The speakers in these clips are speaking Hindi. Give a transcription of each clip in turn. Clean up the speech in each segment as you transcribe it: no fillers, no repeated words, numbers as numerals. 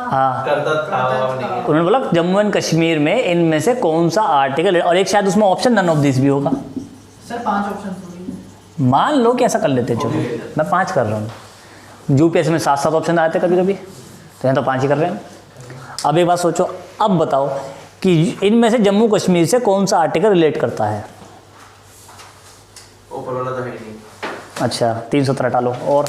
हाँ करता था उन्होंने बोला जम्मू एंड कश्मीर में इनमें से कौन सा आर्टिकल, और एक शायद उसमें ऑप्शन नन ऑफ दिस भी होगा। सर 5 ऑप्शन थोड़ी है। मान लो कि ऐसा कर लेते हैं, चलो मैं 5 कर रहा हूँ। यूपीएससी में 7-7 ऑप्शन आए थे कभी कभी, तो यहाँ तो 5 ही कर रहे हैं। अब एक बात सोचो, अब बताओ कि इनमें से जम्मू कश्मीर से कौन सा आर्टिकल रिलेट करता है। ऊपर वाला तो है नहीं। अच्छा 317 टालो, और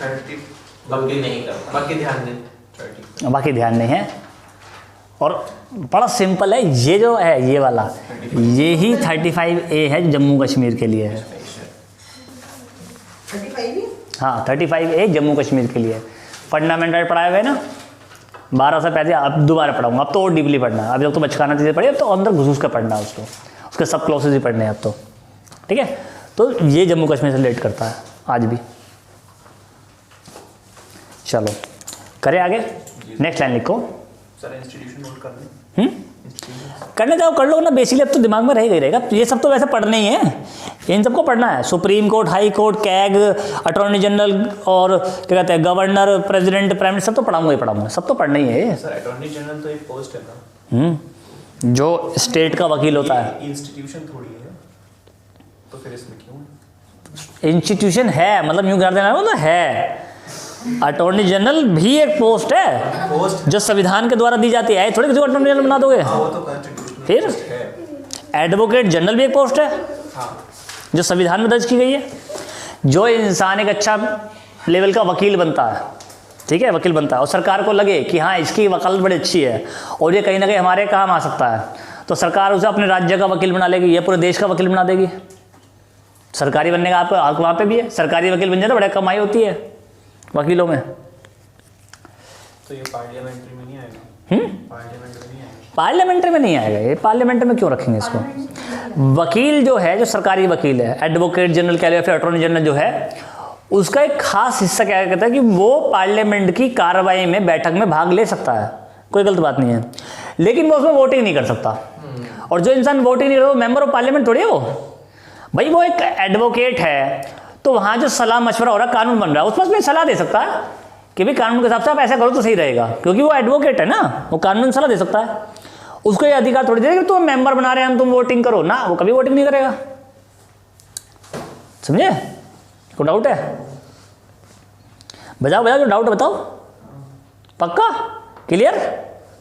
30 बाकी नहीं करता, बाकी ध्यान दें 30। बाकी ध्यान नहीं है। और बड़ा सिंपल है, ये जो है ये वाला, ये ही 35A है, जम्मू कश्मीर के लिए है। 35 हाँ 35A जम्मू कश्मीर के लिए है। फंडामेंटल पढ़ाए हुए ना 12 से पहले, अब दोबारा पढ़ाऊंगा। अब तो और डीपली पढ़ना है, अभी तक तो बचकाना चीज़ें पढ़ी, अब तो अंदर घुस कर पढ़ना है उसको, उसके सब क्लॉसेज ही पढ़ने हैं अब तो। ठीक है, तो ये जम्मू कश्मीर से रिलेट करता है आज भी। चलो करें आगे, नेक्स्ट लाइन लिखो। सर इंस्टीट्यूशन नोट कर लें। करने जाओ कर लो ना, बेसिकली अब तो दिमाग में रहेगा ही रहेगा। ये सब तो वैसे पढ़ने ही है, इन सबको पढ़ना है। Supreme court, high court, CAG, attorney general और क्या कहते हैं गवर्नर, प्रेसिडेंट, प्राइम मिनिस्टर, सब तो पढ़ाऊंगा ही पढ़ाऊंगा, सब तो पढ़ना ही है। सर अटॉर्नी जनरल तो एक पोस्ट है ना, जो स्टेट का वकील होता है। इंस्टीट्यूशन थोड़ी है, तो फिर इसमें क्यों? इंस्टीट्यूशन है, मतलब यूँ कर देना मतलब है। अटॉर्नी जनरल भी एक पोस्ट है पोस्ट जो संविधान के द्वारा दी जाती है, थोड़ी किसी को अटॉर्नी जनरल बना दोगे। वो तो कॉन्स्टिट्यूशनल फिर है। एडवोकेट जनरल भी एक पोस्ट है हाँ जो संविधान में दर्ज की गई है। जो इंसान एक अच्छा लेवल का वकील बनता है, ठीक है, वकील बनता है, और सरकार को लगे कि हाँ इसकी वकालत बड़ी अच्छी है और ये कहीं ना कहीं हमारे काम आ सकता है, तो सरकार उसे अपने राज्य का वकील बना लेगी, ये पूरे देश का वकील बना देगी। सरकारी बनने का आपका हक वहाँ पे भी है, सरकारी वकील बन जाए तो बड़ी कमाई होती है वकीलों में। तो ये पार्लियामेंट्री में नहीं आएगा? पार्लियामेंट में नहीं आएगा? पार्लियामेंट्री में नहीं आएगा ये, पार्लियामेंट्री में क्यों रखेंगे इसको। वकील जो है, जो सरकारी वकील है, एडवोकेट जनरल कह लो या फिर अटॉर्नी जनरल जो है, उसका एक खास हिस्सा क्या कहता है कि वो पार्लियामेंट की कार्रवाई में, बैठक में भाग ले सकता है, कोई गलत बात नहीं है, लेकिन वो उसमें वोटिंग नहीं कर सकता। और जो इंसान वोटिंग नहीं करता वो मेंबर ऑफ पार्लियामेंट थोड़ी है वो भाई, वो एक एडवोकेट है, तो वहाँ जो सलाह मशवरा हो रहा है, कानून बन रहा है, उसमें उसमें सलाह दे सकता है कि भाई कानून के हिसाब से आप ऐसा करो तो सही रहेगा, क्योंकि वो एडवोकेट है ना, वो कानून सलाह दे सकता है। उसको ये अधिकार थोड़ी देगा कि तुम मेंबर बना रहे हैं हम, तुम वोटिंग करो ना, वो कभी वोटिंग नहीं करेगा। समझे? कोई डाउट है? बताओ बताओ, जो डाउट बताओ। पक्का? क्लियर?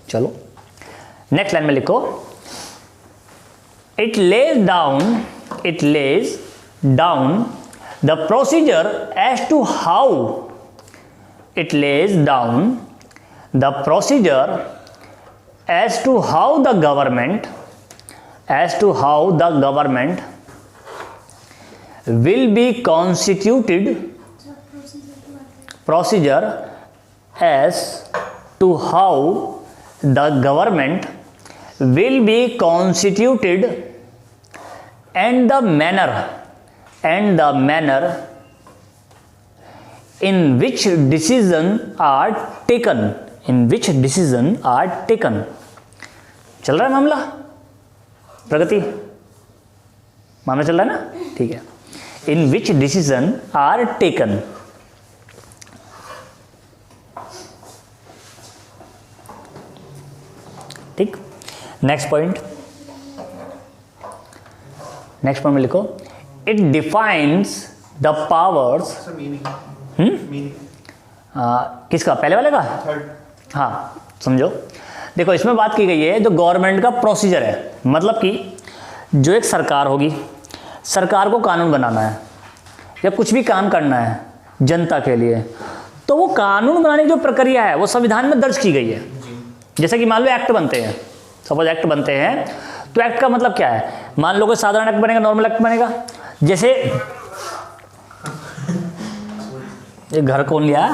चलो नेक्स्ट लाइन में लिखो, it lays down the procedure as to how it lays down the procedure as to how the government will be constituted, procedure as to how the government will be constituted and the manner in which decision are taken, चल रहा है मामला, प्रगति मामला चल रहा है ना, ठीक है। in which decision are taken, ठीक। नेक्स्ट पॉइंट में लिखो, इट डिफाइंस द पावर्स। किसका? पहले वाले का? हाँ समझो, देखो इसमें बात की गई है जो गवर्नमेंट का प्रोसीजर है, मतलब कि जो एक सरकार होगी, सरकार को कानून बनाना है या कुछ भी काम करना है जनता के लिए, तो वो कानून बनाने की जो प्रक्रिया है वो संविधान में दर्ज की गई है। जैसे कि मान लो एक्ट बनते हैं, सपोज एक्ट बनते हैं, तो एक्ट का मतलब क्या है, मान लो कोई साधारण एक्ट बनेगा, नॉर्मल एक्ट बनेगा। जैसे ये घर कौन लिया,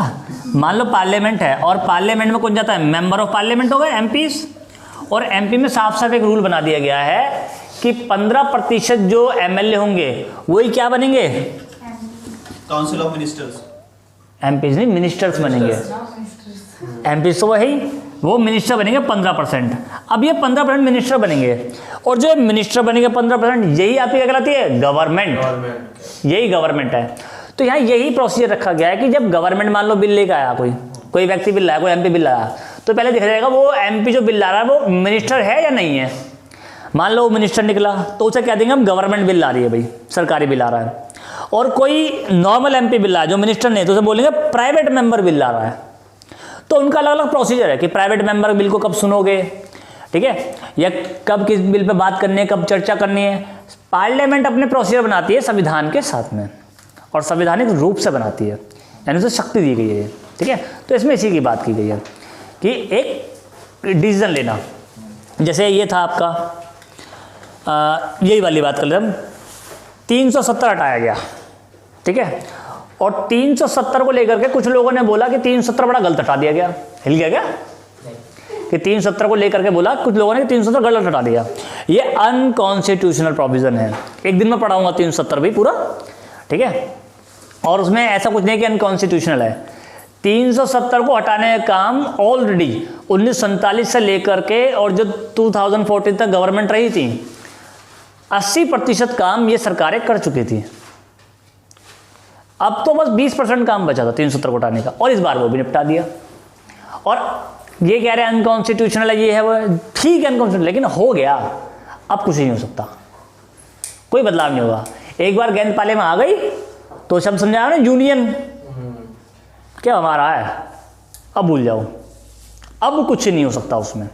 मान लो पार्लियामेंट है और पार्लियामेंट में कौन जाता है, मेंबर ऑफ पार्लियामेंट हो गए एमपीज, और एमपी में साफ साफ एक रूल बना दिया गया है कि 15% जो एमएलए होंगे वही क्या बनेंगे, काउंसिल ऑफ मिनिस्टर्स। एमपीज नहीं, मिनिस्टर्स बनेंगे। एमपीज तो वही, वो मिनिस्टर बनेंगे 15%। अब ये 15% मिनिस्टर बनेंगे, और जो मिनिस्टर बनेंगे 15%, यही आपकी क्या कहलाती है, गवर्नमेंट। यही गवर्नमेंट है। तो यहाँ यही प्रोसीजर रखा गया है कि जब गवर्नमेंट मान लो बिल लेकर आया कोई, कोई व्यक्ति बिल लाया, कोई एमपी बिल लाया, तो पहले देखा जाएगा वो एमपी जो बिल ला रहा है वो मिनिस्टर है या नहीं है। मान लो वो मिनिस्टर निकला तो उसे क्या देंगे हम, गवर्नमेंट बिल ला रही है भाई, सरकारी बिल आ रहा है। और कोई नॉर्मल एमपी बिल लाया जो मिनिस्टर नहीं, तो उसे बोलेंगे प्राइवेट मेंबर बिल ला रहा है। तो उनका अलग अलग प्रोसीजर है कि प्राइवेट मेंबर बिल को कब सुनोगे, ठीक है, या कब किस बिल पे बात करनी है, कब चर्चा करनी है। पार्लियामेंट अपने प्रोसीजर बनाती है संविधान के साथ में और संवैधानिक रूप से बनाती है, यानी उसे शक्ति दी गई है, ठीक है। तो इसमें इसी की बात की गई है कि एक डिसीजन लेना, जैसे ये था आपका यही वाली बात कर ले हम, 370 हटाया गया, ठीक है, और 370 को लेकर के कुछ लोगों ने बोला कि 370 बड़ा गलत हटा दिया गया, हिल गया क्या कि 370 को लेकर के बोला कुछ लोगों ने कि 370 गलत हटा दिया, ये अनकॉन्स्टिट्यूशनल प्रोविजन है। एक दिन में पढ़ाऊंगा 370 भी पूरा, ठीक है, और उसमें ऐसा कुछ नहीं कि अनकॉन्स्टिट्यूशनल है। 370 को हटाने का काम ऑलरेडी 1947 से लेकर के और जो 2014 तक गवर्नमेंट रही थी 80% काम ये सरकारें कर चुकी थी। अब तो बस 20% काम बचा था 370 को हटाने का, और इस बार वो भी निपटा दिया। और ये कह रहे हैं अनकॉन्स्टिट्यूशनल है, ये है वो, ठीक है अनकॉन्स्टिट्यूशनल, लेकिन हो गया, अब कुछ नहीं हो सकता, कोई बदलाव नहीं होगा। एक बार गेंद पाले में आ गई तो सब समझा ना, यूनियन क्या हमारा है, अब भूल जाओ, अब कुछ नहीं हो सकता उसमें,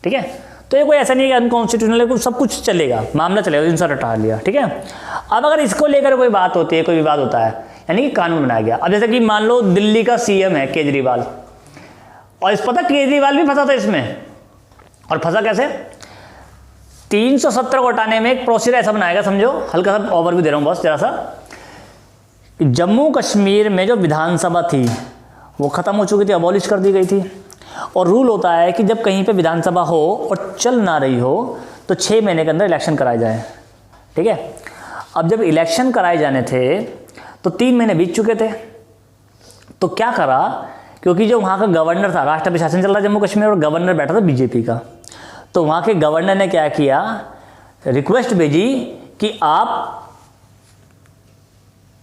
ठीक है। तो ये कोई ऐसा नहीं है कि अनकॉन्स्टिट्यूशनल है, कुछ सब कुछ चलेगा, मामला चलेगा, इंसर्ट हटा लिया, ठीक है। अब अगर इसको लेकर कोई बात होती है, कोई विवाद होता है, यानी कि कानून बनाया गया। अब जैसे कि मान लो दिल्ली का सीएम है केजरीवाल, और इस पता केजरीवाल भी फंसा था इसमें, और फंसा कैसे, 370 को हटाने में एक प्रोसीजर ऐसा बनाएगा, समझो, हल्का सा ओवरव्यू दे रहा हूँ बस जरा सा। जम्मू कश्मीर में जो विधानसभा थी वो खत्म हो चुकी थी, अबॉलिश कर दी गई थी, और रूल होता है कि जब कहीं पे विधानसभा हो और चल ना रही हो तो 6 महीने के अंदर इलेक्शन कराए जाए, ठीक है। अब जब इलेक्शन कराए जाने थे तो 3 महीने बीत चुके थे, तो क्या करा, क्योंकि जो वहाँ का गवर्नर था, राष्ट्रपति शासन चल रहा जम्मू कश्मीर और गवर्नर बैठा था बीजेपी का, तो वहाँ के गवर्नर ने क्या किया, रिक्वेस्ट भेजी कि आप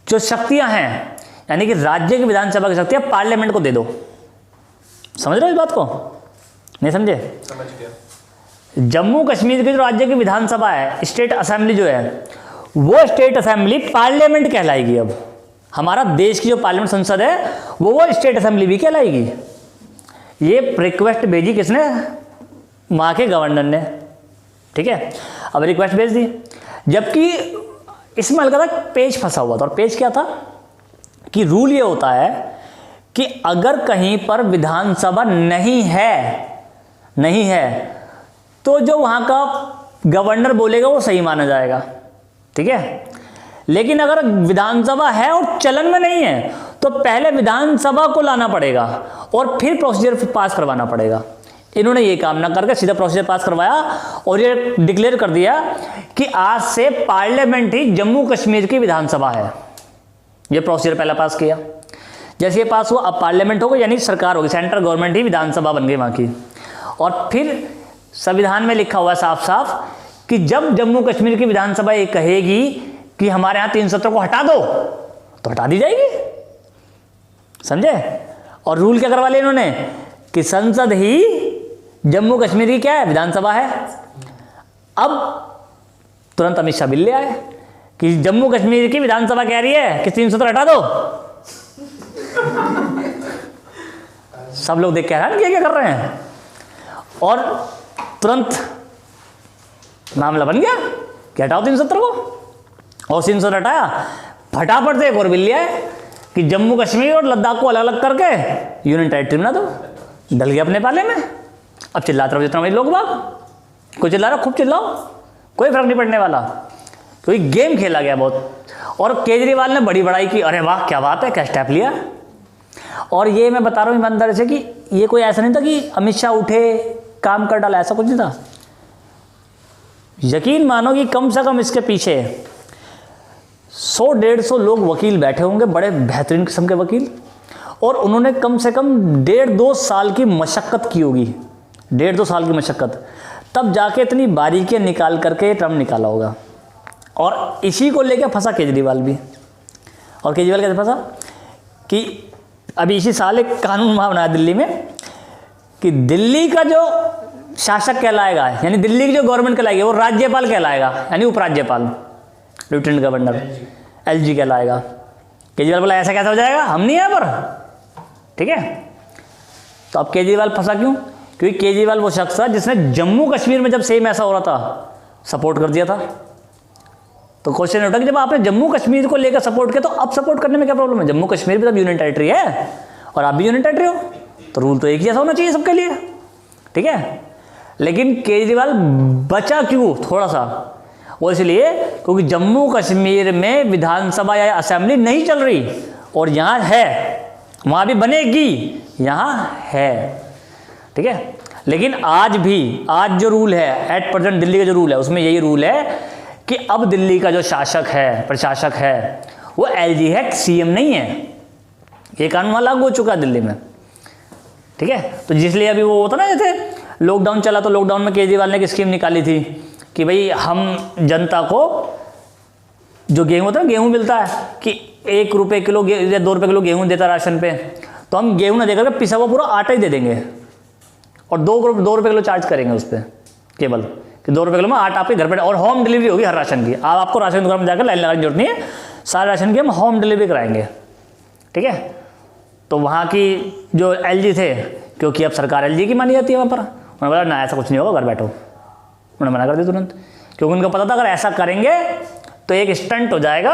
जो शक्तियां हैं, यानी कि राज्य की विधानसभा की शक्तियां पार्लियामेंट को दे दो। समझ रहे हो इस बात को, नहीं समझे? समझ गया। जम्मू कश्मीर की जो राज्य की विधानसभा है, स्टेट असेंबली जो है, वो स्टेट असेंबली पार्लियामेंट कहलाएगी। अब हमारा देश की जो पार्लियामेंट संसद है वो स्टेट असेंबली भी कहलाएगी। ये रिक्वेस्ट भेजी किसने, वहाँ के गवर्नर ने, ठीक है। अब रिक्वेस्ट भेज दी, जबकि इसमें हल्का सा पेज फंसा हुआ था, और पेज क्या था कि रूल ये होता है कि अगर कहीं पर विधानसभा नहीं है तो जो वहाँ का गवर्नर बोलेगा वो सही माना जाएगा, ठीक है। लेकिन अगर विधानसभा है और चलन में नहीं है तो पहले विधानसभा को लाना पड़ेगा और फिर प्रोसीजर पास करवाना पड़ेगा। इन्होंने ये काम ना करके सीधा प्रोसीजर पास करवाया और ये डिक्लेयर कर दिया कि आज से पार्लियामेंट ही जम्मू कश्मीर की विधानसभा है। ये प्रोसीजर पहला पास किया, जैसे ये पास हुआ अब पार्लियामेंट होगा, यानी सरकार होगी, सेंट्रल गवर्नमेंट ही विधानसभा बन गई वहाँ की। और फिर संविधान में लिखा हुआ साफ साफ कि जब जम्मू कश्मीर की विधानसभा ये कहेगी कि हमारे यहाँ 370 को हटा दो तो हटा दी जाएगी, समझे। और रूल क्या करवा लिया इन्होंने कि संसद ही जम्मू कश्मीर की क्या है, विधानसभा है। अब तुरंत अमित शाह बिल ले आए कि जम्मू कश्मीर की विधानसभा कह रही है कि 370 हटा दो। सब लोग देख के हैरान क्या कर रहे हैं, और तुरंत मामला बन गया कि हटाओ 370 को। और 370 हटाया, फटाफट से एक और बिल लिया है कि जम्मू कश्मीर और लद्दाख को अलग अलग करके यूनियन टेरिटरी बना दो। डल गया अपने पाले में। अब चिल्लाते रहो जितना भाई लोग बाग, कोई चिल्ला रहा खूब चिल्लाओ, कोई फर्क नहीं पड़ने वाला, क्योंकि गेम खेला गया बहुत। और केजरीवाल ने बड़ी बड़ाई की, अरे वाह क्या बात है, क्या स्टेप लिया। और ये मैं बता रहा हूँ ईमानदारी से कि ये कोई ऐसा नहीं था कि अमित शाह उठे काम कर डाला, ऐसा कुछ नहीं था। यकीन मानो कि कम से कम इसके पीछे 100-150 लोग वकील बैठे होंगे, बड़े बेहतरीन किस्म के वकील, और उन्होंने कम से कम 1.5-2 साल की मशक्क़त की होगी, 1.5-2 साल की मशक्क़त, तब जाके इतनी बारीकियाँ निकाल करके टर्म निकाला होगा। और इसी को लेकर फंसा केजरीवाल भी। और केजरीवाल कैसे फंसा कि अभी इसी साल एक कानून वहाँ बनाया दिल्ली में कि दिल्ली का जो शासक कहलाएगा, यानी दिल्ली की जो गवर्नमेंट कहलाएगी, वो राज्यपाल कहलाएगा, यानी उपराज्यपाल, लेफ्टिनेंट गवर्नर, एलजी कहलाएगा। केजरीवाल बोला ऐसा कैसा हो जाएगा, हम नहीं यहाँ पर, ठीक है। तो अब केजरीवाल फंसा क्यों? क्योंकि केजरीवाल वो शख्स था जिसने जम्मू कश्मीर में जब सेम ऐसा हो रहा था सपोर्ट कर दिया था। तो क्वेश्चन उठा कि जब आपने जम्मू कश्मीर को लेकर सपोर्ट किया तो अब सपोर्ट करने में क्या प्रॉब्लम है? जम्मू कश्मीर भी तब यूनियन टेरिटरी है और आप भी यूनियन टेरिटरी हो, तो रूल तो एक ही ऐसा होना चाहिए सबके लिए, ठीक है। लेकिन केजरीवाल बचा क्यों थोड़ा सा? वो इसलिए क्योंकि जम्मू कश्मीर में विधानसभा या असेंबली नहीं चल रही और यहाँ है, वहाँ भी बनेगी, यहाँ है, ठीक है। लेकिन आज जो रूल है, एट प्रेजेंट दिल्ली का जो रूल है, उसमें यही रूल है कि अब दिल्ली का जो शासक है, प्रशासक है, वो एलजी है, सीएम नहीं है। ये कानून वहाँ लागू हो चुका है दिल्ली में, ठीक है। तो जिसलिए अभी वो होता ना, जैसे लॉकडाउन चला तो लॉकडाउन में केजरीवाल ने एक स्कीम निकाली थी कि भाई हम जनता को जो गेहूँ होता है, गेहूँ मिलता है कि 1 रुपये किलो या 2 रुपये किलो गेहूँ देता राशन पे, तो हम गेहूँ ना देकर पिसा हुआ पूरा आटा ही दे देंगे और 2 रुपये किलो चार्ज करेंगे उस पर केवल, कि 2 रुपये किलो में आटा आपके घर पे, और होम डिलीवरी होगी हर राशन की। आपको राशन दुकान में जाकर लाइन लगाने की जरूरत नहीं है, सारे राशन की हम होम डिलीवरी कराएंगे, ठीक है। तो वहाँ की जो एलजी थे, क्योंकि अब सरकार एलजी की मानी जाती है वहाँ पर, उन्होंने बोला ना ऐसा कुछ नहीं होगा, घर बैठो, उन्होंने मना कर दिया तुरंत, क्योंकि उनको पता था अगर ऐसा करेंगे तो एक स्टंट हो जाएगा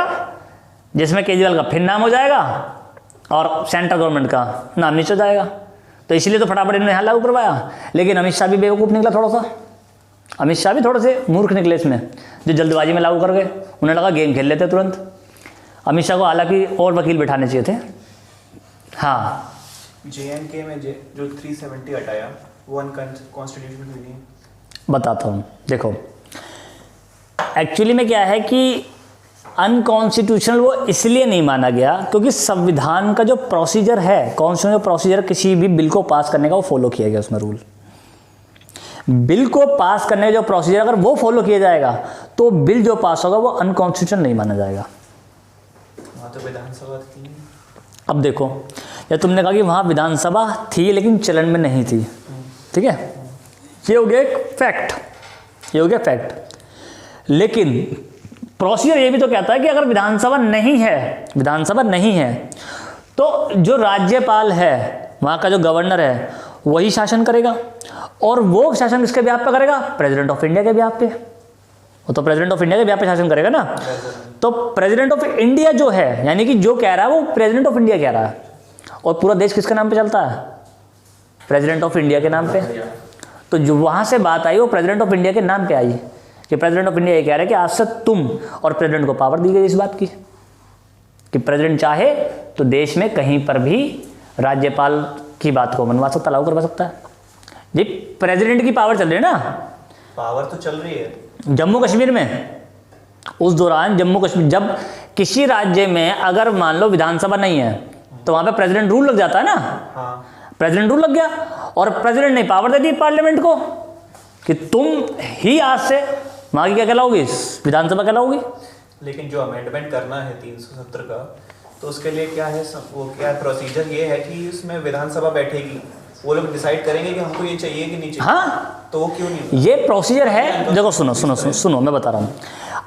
जिसमें केजरीवाल का फिर नाम हो जाएगा और सेंट्रल गवर्नमेंट का नाम नीचे हो जाएगा। तो इसलिए तो फटाफट इन्होंने यहाँ लागू करवाया। लेकिन अमित शाह भी बेवकूफ़ निकला थोड़ा सा, अमित शाह भी थोड़े से मूर्ख निकले इसमें, जो जल्दबाजी में लागू कर गए। उन्हें लगा गेम खेल लेते तुरंत। अमित शाह को हालांकि और वकील बैठाने चाहिए थे। हाँ, JNK में जो 370 हटाया वो अनकॉन्स्टिट्यूशनल क्यों नहीं? बताता हूँ। देखो एक्चुअली में क्या है कि अनकॉन्स्टिट्यूशनल वो इसलिए नहीं माना गया क्योंकि संविधान का जो प्रोसीजर है, कॉन्स्टिट्यूशनल प्रोसीजर, किसी भी बिल को पास करने का वो फॉलो किया गया उसमें रूल। बिल को पास करने का जो प्रोसीजर अगर वो फॉलो किया जाएगा तो बिल जो पास होगा वो अनकॉन्स्टिट्यूशनल नहीं माना जाएगा। वहाँ तो विधानसभा थी। अब देखो, या तुमने कहा कि वहाँ विधानसभा थी लेकिन चलन में नहीं थी, ठीक है, ये हो गया एक फैक्ट, ये हो गया फैक्ट। लेकिन प्रोसीजर ये भी तो कहता है कि अगर विधानसभा नहीं है तो जो राज्यपाल है, वहाँ का जो गवर्नर है, वही शासन करेगा। और वो शासन किसके ब्याह पे करेगा? प्रेसिडेंट ऑफ इंडिया के ब्याह पे। वो तो प्रेसिडेंट ऑफ इंडिया के ब्याह पे शासन करेगा ना। तो प्रेसिडेंट ऑफ इंडिया जो है, यानी कि जो कह रहा है वो प्रेसिडेंट ऑफ इंडिया कह रहा है, और पूरा देश किसके नाम पे चलता है? प्रेसिडेंट ऑफ इंडिया के नाम पे। तो जो वहाँ से बात आई वो प्रेसिडेंट ऑफ इंडिया के नाम पे आई कि प्रेसिडेंट ऑफ इंडिया ये कह रहे हैं कि आज से तुम, और प्रेसिडेंट को पावर दी गई इस बात की कि प्रेसिडेंट चाहे तो देश में कहीं पर भी राज्यपाल की बात को मनवा सकता, लागू करवा सकता है। जी, प्रेसिडेंट की पावर चल रही है ना, पावर तो चल रही है जम्मू कश्मीर में। उस दौरान जम्मू कश्मीर, जब किसी राज्य में अगर मान लो विधानसभा नहीं है तो वहाँ पे प्रेसिडेंट रूल लग जाता है ना। हाँ। प्रेसिडेंट रूल लग गया और प्रेसिडेंट ने पावर दे दी पार्लियामेंट को कि तुम ही आज से वहाँ की क्या कहलाओगी, विधानसभा कहलाओगी। लेकिन जो अमेंडमेंट करना है 370 का, तो उसके लिए क्या है, वो क्या प्रोसीजर ये है कि उसमें विधानसभा बैठेगी, वो लोग डिसाइड करेंगे कि हमको ये चाहिए कि नहीं चाहिए। हाँ, तो वो क्यों नहीं? ये प्रोसीजर है। देखो सुनो मैं बता रहा हूँ।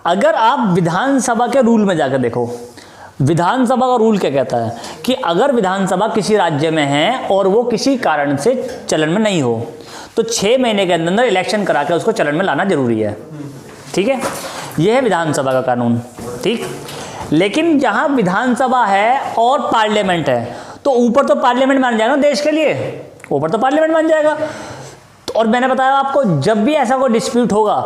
अगर आप विधानसभा के रूल में जाकर देखो, विधानसभा का रूल क्या कहता है कि अगर विधानसभा किसी राज्य में है और वो किसी कारण से चलन में नहीं हो तो 6 महीने के अंदर इलेक्शन करा के उसको चलन में लाना जरूरी है, ठीक है। यह है विधानसभा का कानून, ठीक। लेकिन जहाँ विधानसभा है और पार्लियामेंट है तो ऊपर तो पार्लियामेंट मान जाएगा देश के लिए, ऊपर तो पार्लियामेंट मान जाएगा। और मैंने बताया आपको, जब भी ऐसा कोई डिस्प्यूट होगा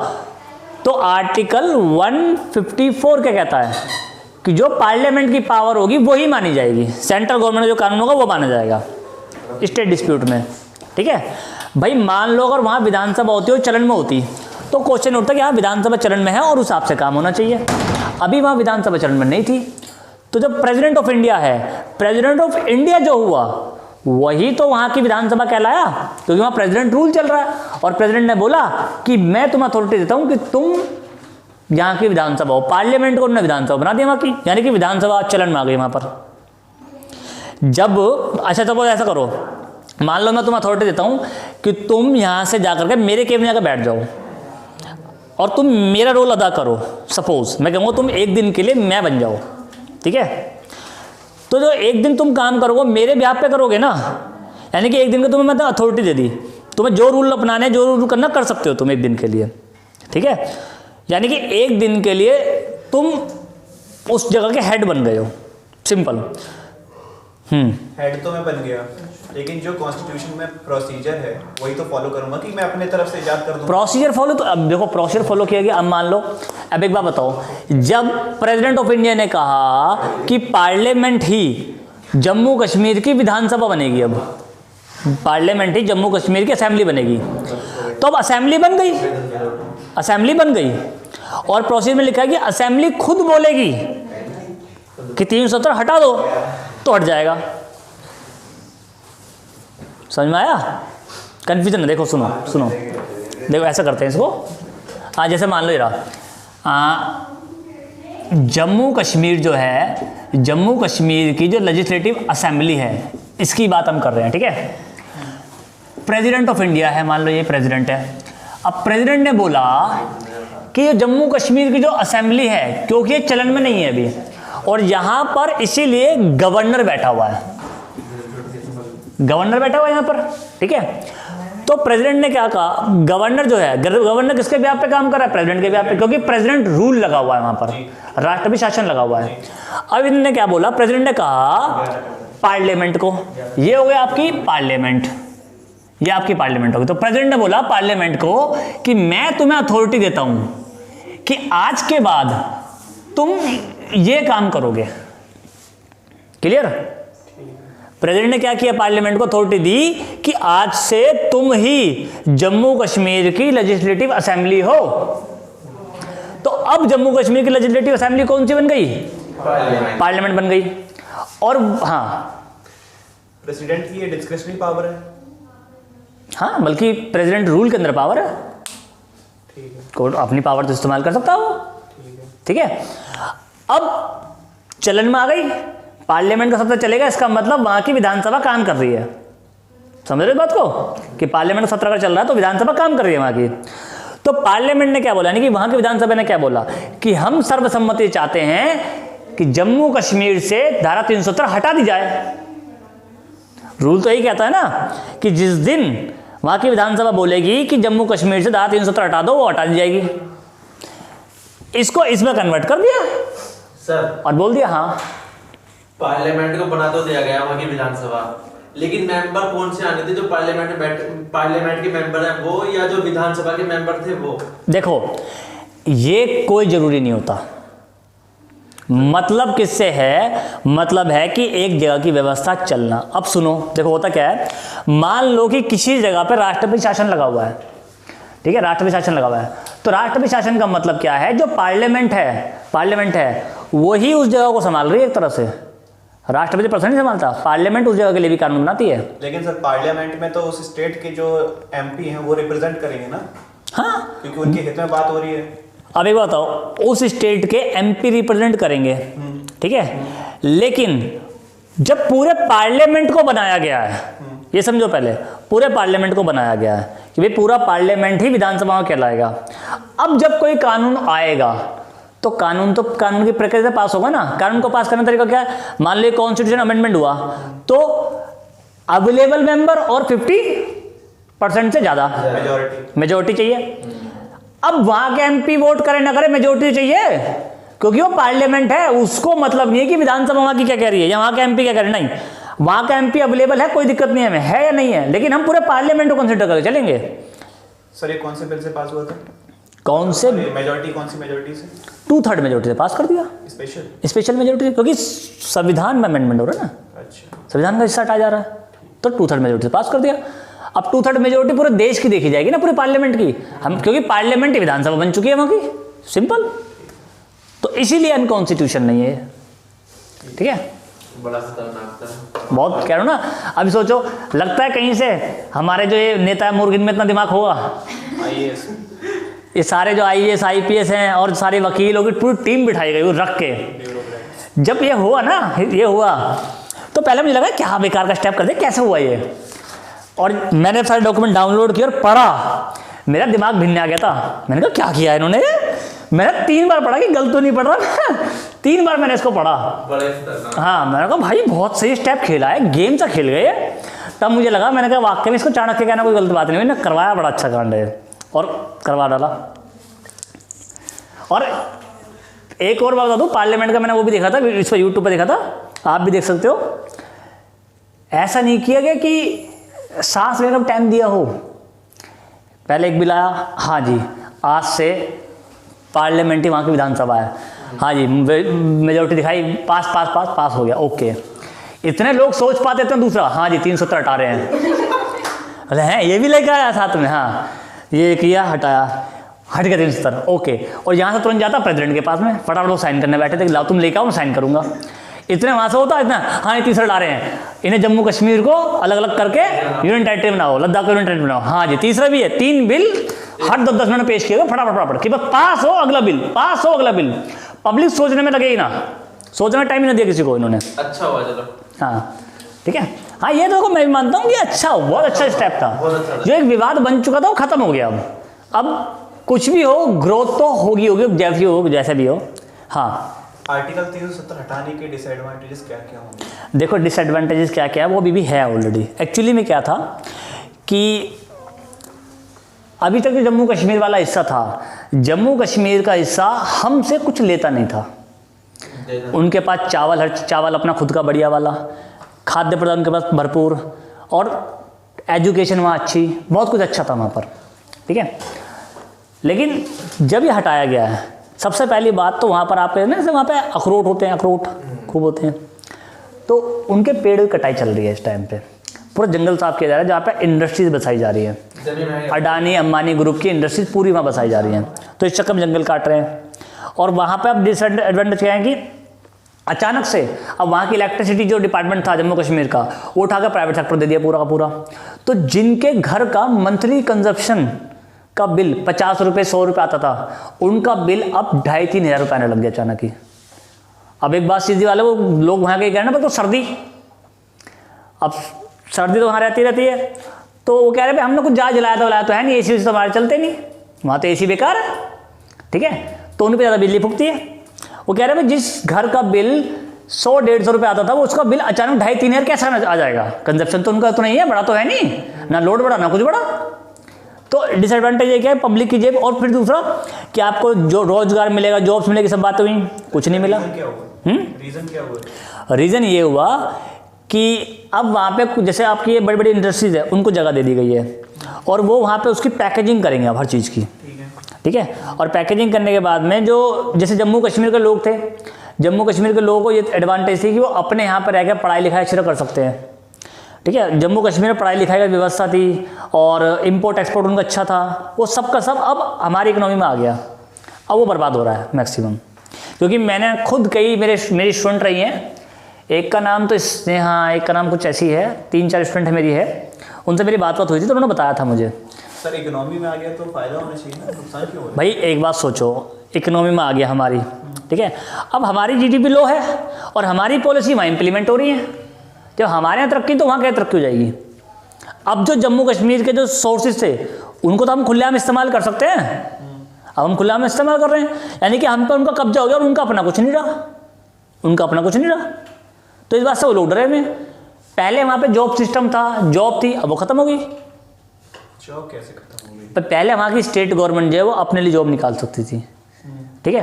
तो आर्टिकल 154 क्या कहता है कि जो पार्लियामेंट की पावर होगी वही मानी जाएगी, सेंट्रल गवर्नमेंट का जो कानून होगा वो माना जाएगा स्टेट डिस्प्यूट में, ठीक है। भाई मान लो अगर वहाँ विधानसभा होती और चलन में होती तो क्वेश्चन उठता कि हाँ विधानसभा चलन में है और उस हिसाब से काम होना चाहिए। अभी वहाँ विधानसभा चलन में नहीं थी, तो जब प्रेसिडेंट ऑफ इंडिया है, प्रेसिडेंट ऑफ इंडिया जो हुआ वही तो वहाँ की विधानसभा कहलाया, क्योंकि वहाँ प्रेसिडेंट रूल चल रहा है और प्रेसिडेंट ने बोला कि मैं तुम्हें अथॉरिटी देता हूँ कि तुम यहाँ की विधानसभा हो। पार्लियामेंट को उन्होंने विधानसभा बना दिया वहाँ की, यानी कि विधानसभा चलन में आ गई वहाँ पर। जब अच्छा तो ऐसा करो, मान लो मैं तुम्हें अथॉरिटी देता हूं कि तुम यहां से जाकर के मेरे केबिन में जाकर बैठ जाओ और तुम मेरा रोल अदा करो। सपोज मैं कहूँगा तुम एक दिन के लिए मैं बन जाओ, ठीक है। तो जो एक दिन तुम काम करोगे मेरे ब्याह पे करोगे ना, यानी कि एक दिन का तुम्हें मतलब अथॉरिटी दे दी, तुम्हें जो रूल अपनाने जो रूल करना कर सकते हो तुम एक दिन के लिए, ठीक है। यानी कि एक दिन के लिए तुम उस जगह के हेड बन गए हो, सिंपल। हेड तो मैं बन गया, लेकिन जो कॉन्स्टिट्यूशन में प्रोसीजर है वही तो फॉलो करूंगा कि मैं अपने तरफ से इजाद कर दूं। प्रोसीजर फॉलो, तो अब देखो प्रोसीजर फॉलो किया गया। अब मान लो, अब एक बात बताओ, जब प्रेसिडेंट ऑफ इंडिया ने कहा कि पार्लियामेंट ही जम्मू कश्मीर की विधानसभा बनेगी, अब पार्लियामेंट ही जम्मू कश्मीर की असेंबली बनेगी, तो अब असेंबली बन गई, असेंबली बन गई। और प्रोसीजर में लिखा है कि असेंबली खुद बोलेगी कि 370 हटा दो तो हट जाएगा। समझ में आया? कंफ्यूजन है? देखो सुनो सुनो, देखो ऐसा करते हैं इसको। हाँ जैसे मान लो ये रहा, जम्मू कश्मीर जो है, जम्मू कश्मीर की जो लेजिस्लेटिव असेंबली है इसकी बात हम कर रहे हैं, ठीक है। प्रेसिडेंट ऑफ इंडिया है, मान लो ये प्रेसिडेंट है। अब प्रेसिडेंट ने बोला कि ये जम्मू कश्मीर की जो असेंबली है, क्योंकि ये चलन में नहीं है अभी, और यहां पर इसीलिए गवर्नर बैठा हुआ है, गवर्नर बैठा हुआ है यहां पर, ठीक है। तो प्रेसिडेंट ने क्या कहा, गवर्नर जो है, गवर्नर किसके ब्याह पे काम कर रहा है? प्रेसिडेंट के ब्याह पे, क्योंकि प्रेसिडेंट रूल लगा हुआ है वहां पर, राष्ट्रपति शासन लगा हुआ है। अब इन्होंने क्या बोला, प्रेसिडेंट ने कहा पार्लियामेंट को, ये हो गया आपकी पार्लियामेंट, ये आपकी पार्लियामेंट होगी। तो प्रेसिडेंट ने बोला पार्लियामेंट को कि मैं तुम्हें अथॉरिटी देता हूं कि आज के बाद तुम ये काम करोगे। क्लियर? प्रेसिडेंट ने क्या किया, पार्लियामेंट को अथॉरिटी दी कि आज से तुम ही जम्मू कश्मीर की लेजिस्लेटिव असेंबली हो। तो अब जम्मू कश्मीर की लेजिस्लेटिव असेंबली कौन सी बन गई? पार्लियामेंट बन गई। और हाँ, प्रेसिडेंट की ये डिस्क्रिशनरी पावर है। हाँ, बल्कि प्रेसिडेंट रूल के अंदर पावर है, ठीक है, कोर्ट अपनी पावर तो इस्तेमाल कर सकता हो, ठीक है। ठीक है। अब चलन में आ गई, पार्लियामेंट का सत्र चलेगा, इसका मतलब वहां की विधानसभा काम कर रही है। समझ रहे हो बात को, कि पार्लियामेंट का सत्र अगर चल रहा है तो विधानसभा काम कर रही है वहां की। तो पार्लियामेंट ने क्या बोला, यानी कि वहां की विधानसभा ने क्या बोला कि हम सर्वसम्मति चाहते हैं कि जम्मू कश्मीर से धारा 370 हटा दी जाए। रूल तो यही कहता है ना कि जिस दिन वहां की विधानसभा बोलेगी कि जम्मू कश्मीर से धारा 370 हटा दो, वो हटा दी जाएगी। इसको इसमें कन्वर्ट कर दिया सर, और बोल दिया हाँ, पार्लियामेंट को बना तो दिया गया वहाँ की विधानसभा, लेकिन मेंबर कौन से आने थे? जो पार्लियामेंट के मेंबर हैं वो, या जो विधानसभा के मेंबर थे वो? देखो ये कोई जरूरी नहीं होता। मतलब किससे है? मतलब है कि एक जगह की व्यवस्था चलना। अब सुनो, देखो होता क्या है, मान लो कि किसी जगह पर राष्ट्रपति शासन लगा हुआ है, ठीक है, राष्ट्रपति शासन लगा हुआ है। तो राष्ट्रपति शासन का मतलब क्या है? जो पार्लियामेंट है वही उस जगह को संभाल रही है एक तरह से। राष्ट्रपति पर्सन नहीं संभालता, पार्लियामेंट उस जगह के लिए भी कानून बनाती है। लेकिन सर पार्लियामेंट में तो उस स्टेट के जो एमपी हैं वो रिप्रेजेंट करेंगे ना, हाँ, क्योंकि उनके हित में बात हो रही है। अब एक बात बताओ, उस स्टेट के एमपी रिप्रेजेंट करेंगे, ठीक है, लेकिन जब पूरे पार्लियामेंट को बनाया गया है, ये समझो पहले, पूरे पार्लियामेंट को बनाया गया है कि भाई पूरा पार्लियामेंट ही विधानसभा में कहलाएगा। अब जब कोई कानून आएगा तो कानून की प्रक्रिया से पास होगा ना। कानून को पास करने का तरीका क्या है? मान लो कॉन्स्टिट्यूशन अमेंडमेंट हुआ तो अवेलेबल मेंबर और 50% से ज्यादा मेजोरिटी चाहिए। अब वहां के एमपी वोट करे ना करे, मेजोरिटी चाहिए, क्योंकि वो पार्लियामेंट है। उसको मतलब नहीं है कि विधानसभा वहां की क्या कह रही है या वहां के एमपी क्या कह रहे हैं, नहीं, वहां का एमपी अवेलेबल है, कोई दिक्कत नहीं है हमें, है या नहीं है, लेकिन हम पूरे पार्लियामेंट को कंसिडर करके चलेंगे। सर ये कौन से बिल से पास हुआ था? कौन से? मेजोरिटी कौन सी मेजोरिटी से? 2/3 मेजोरिटी से पास कर दिया, स्पेशल मेजोरिटी, क्योंकि संविधान में अमेंडमेंट हो रहा है ना, अच्छा, संविधान का हिस्सा हटाया जा रहा है, तो 2/3 मेजोरिटी से पास कर दिया। अब 2/3 मेजोरिटी पूरे देश की देखी जाएगी ना, पूरे पार्लियामेंट की, हम क्योंकि पार्लियामेंट ही विधानसभा बन चुकी है वहां की, सिंपल। तो इसीलिए अनकॉन्स्टिट्यूशन नहीं है, ठीक है। बड़ा खतरनाक था, बहुत कह रहा हूं ना। अभी सोचो, लगता है कहीं से हमारे जो ये नेता मुर्गिन में इतना दिमाग होगा, आईएएस, ये सारे जो आईएएस आईपीएस हैं और सारे वकील होगी, पूरी टीम बिठाई गई वो रख के। जब ये हुआ ना, ये हुआ तो पहले मुझे लगा क्या बेकार का स्टेप कर दे, कैसे हुआ ये। और मैंने सारे डॉक्यूमेंट डाउनलोड किए और पढ़ा, मेरा दिमाग भिन्न आ गया था। मैंने कहा क्या किया इन्होंने, मैंने 3 बार पढ़ा कि गलत तो नहीं पढ़ रहा 3 बार मैंने इसको पढ़ा। हाँ, मैंने कहा भाई बहुत सही स्टेप खेला है, गेम सा खेल गए। तब मुझे लगा, मैंने कहा वाकई में इसको चाणक्य कहना कोई गलत बात नहीं, मैंने करवाया, बड़ा अच्छा कांड है और करवा डाला। और एक और बात बता दूँ, पार्लियामेंट का मैंने वो भी देखा था, इस पर यूट्यूब पर देखा था, आप भी देख सकते हो। ऐसा नहीं किया गया कि सांस लेने का टाइम दिया हो। पहले एक बिल आया, हाँ जी आज से पार्लियामेंट ही वहाँ की विधानसभा है, हाँ जी मेजोरिटी दिखाई, पास हो गया, ओके। इतने लोग सोच पाते थे। दूसरा, हाँ जी 370 हटा रहे हैं, अरे हैं ये भी लेकर आया साथ में, हाँ ये किया, हटाया, हट गया 370, ओके। और यहाँ से तुरंत जाता प्रेसिडेंट के पास में, फटाफट वो साइन करने बैठे थे, लाओ तुम लेकर आओ मैं साइन करूँगा। इतने वहाँ से होता इतना, हाँ ये 30 ला रहे हैं, इन्हें जम्मू कश्मीर को अलग अलग करके यूनियन टेरिटरी बनाओ, लद्दाख को यूनियन टेरिटरी बनाओ, हाँ जी तीसरा भी है। 3 बिल हर 10 मिनट पेश किए फटाफट कि बस पास हो अगला बिल, पास हो अगला बिल। पब्लिक सोचने में लगेगी ना, सोचने में टाइम ही ना दिया किसी को इन्होंने। अच्छा हुआ चलो, हाँ ठीक है। हाँ ये देखो मैं भी मानता हूँ कि अच्छा बहुत अच्छा स्टेप था। जो एक विवाद बन चुका था वो खत्म हो गया। अब कुछ भी हो, ग्रोथ तो होगी जैसे भी हो। हाँ, आर्टिकल 370 हटाने के डिसएडवांटेजेस क्या क्या होंगे? देखो डिसएडवांटेजेस क्या क्या है वो भी है ऑलरेडी। एक्चुअली में क्या था कि अभी तक जो जम्मू कश्मीर वाला हिस्सा था, जम्मू कश्मीर का हिस्सा हमसे कुछ लेता नहीं था। उनके पास चावल अपना खुद का बढ़िया वाला, खाद्य पदार्थ उनके पास भरपूर, और एजुकेशन वहाँ अच्छी, बहुत कुछ अच्छा था वहाँ पर, ठीक है। लेकिन जब ये हटाया गया है, सबसे पहली बात तो वहाँ पर आप कहते हैं ना, वहाँ पे अखरोट होते हैं, अखरोट खूब होते हैं, तो उनके पेड़ की कटाई चल रही है इस टाइम पे। पूरा जंगल साफ किया जा रहा है, जहाँ पे इंडस्ट्रीज बसाई जा रही है, अडानी अंबानी ग्रुप की इंडस्ट्रीज पूरी वहाँ बसाई जा रही हैं, तो इस चक्कर में जंगल काट रहे हैं। और वहाँ पे अब डिसएडवांटेज क्या है कि अचानक से अब वहाँ की इलेक्ट्रिसिटी जो डिपार्टमेंट था जम्मू कश्मीर का, वो उठाकर प्राइवेट सेक्टर दे दिया पूरा का पूरा। तो जिनके घर का मंथली कंजप्शन का बिल 50 रुपये 100 रुपये आता था, उनका बिल अब 2,500-3 हज़ार रुपये आने लग गया अचानक ही। अब एक बात सीधी वाले, वो लोग वहाँ के कह रहे ना, तो सर्दी, अब सर्दी तो वहाँ रहती है, तो वो कह रहे भाई हमने कुछ जहाज जलाया तो है नहीं, एसी तो हमारे चलते नहीं, वहाँ तो एसी बेकार है, ठीक है, तो उन पर ज़्यादा बिजली फूकती है। वो कह रहे भाई जिस घर का बिल 100-150 रुपये आता था, वो उसका बिल अचानक 2,500-3 हज़ार कैसा आ जाएगा? कंजप्शन तो उनका तो नहीं है, बड़ा तो है नहीं, ना लोड बड़ा ना कुछ बड़ा। तो डिसएडवांटेज ये क्या है, पब्लिक की जेब। और फिर दूसरा कि आपको जो रोजगार मिलेगा, जॉब्स मिलेगी, सब बात हुई, कुछ नहीं मिला। रीजन क्या हुआ? रीज़न ये हुआ कि अब वहाँ पे जैसे आपकी ये बड़ी बड़ी इंडस्ट्रीज है, उनको जगह दे दी गई है, और वो वहाँ पे उसकी पैकेजिंग करेंगे अब हर चीज़ की, ठीक है। और पैकेजिंग करने के बाद में जो जैसे जम्मू कश्मीर के लोग थे, जम्मू कश्मीर के लोगों को ये एडवांटेज थी कि वो अपने यहाँ पर रहकर पढ़ाई लिखाई अच्छी तरह कर सकते हैं, ठीक है। जम्मू कश्मीर में पढ़ाई लिखाई की व्यवस्था थी और इंपोर्ट एक्सपोर्ट उनका अच्छा था, वो सब का सब अब हमारी इकोनॉमी में आ गया। अब वो बर्बाद हो रहा है मैक्सिमम, क्योंकि मैंने खुद कई मेरी स्टूडेंट रही हैं, एक का नाम तो हाँ एक का नाम कुछ ऐसी है, 3-4 स्टूडेंट मेरी है, उनसे मेरी बात हुई थी, तो उन्होंने बताया था मुझे। सर इकोनॉमी में आ गया तो फायदा होना चाहिए ना, नुकसान क्यों हो रहा है? भाई एक बात सोचो, इकोनॉमी में आ गया हमारी, ठीक है, अब हमारी जीडीपी लो है और हमारी पॉलिसी वहाँ इंप्लीमेंट हो रही है, जब हमारे यहाँ तरक्की तो वहाँ क्या तरक्की हो जाएगी? अब जो जम्मू कश्मीर के जो सोर्सेज थे, उनको तो हम खुलेआम इस्तेमाल कर सकते हैं, अब हम खुलेआम इस्तेमाल कर रहे हैं, यानी कि हम पर उनका कब्जा हो गया और उनका अपना कुछ नहीं रहा, उनका अपना कुछ नहीं रहा। तो इस बात से वो लोग डरे हुए। पहले वहाँ पे जॉब सिस्टम था, जॉब थी, अब वो खत्म हो गई। जॉब कैसे खत्म हो गई? पर पहले वहाँ की स्टेट गवर्नमेंट जो है वो अपने लिए जॉब निकाल सकती थी, ठीक है।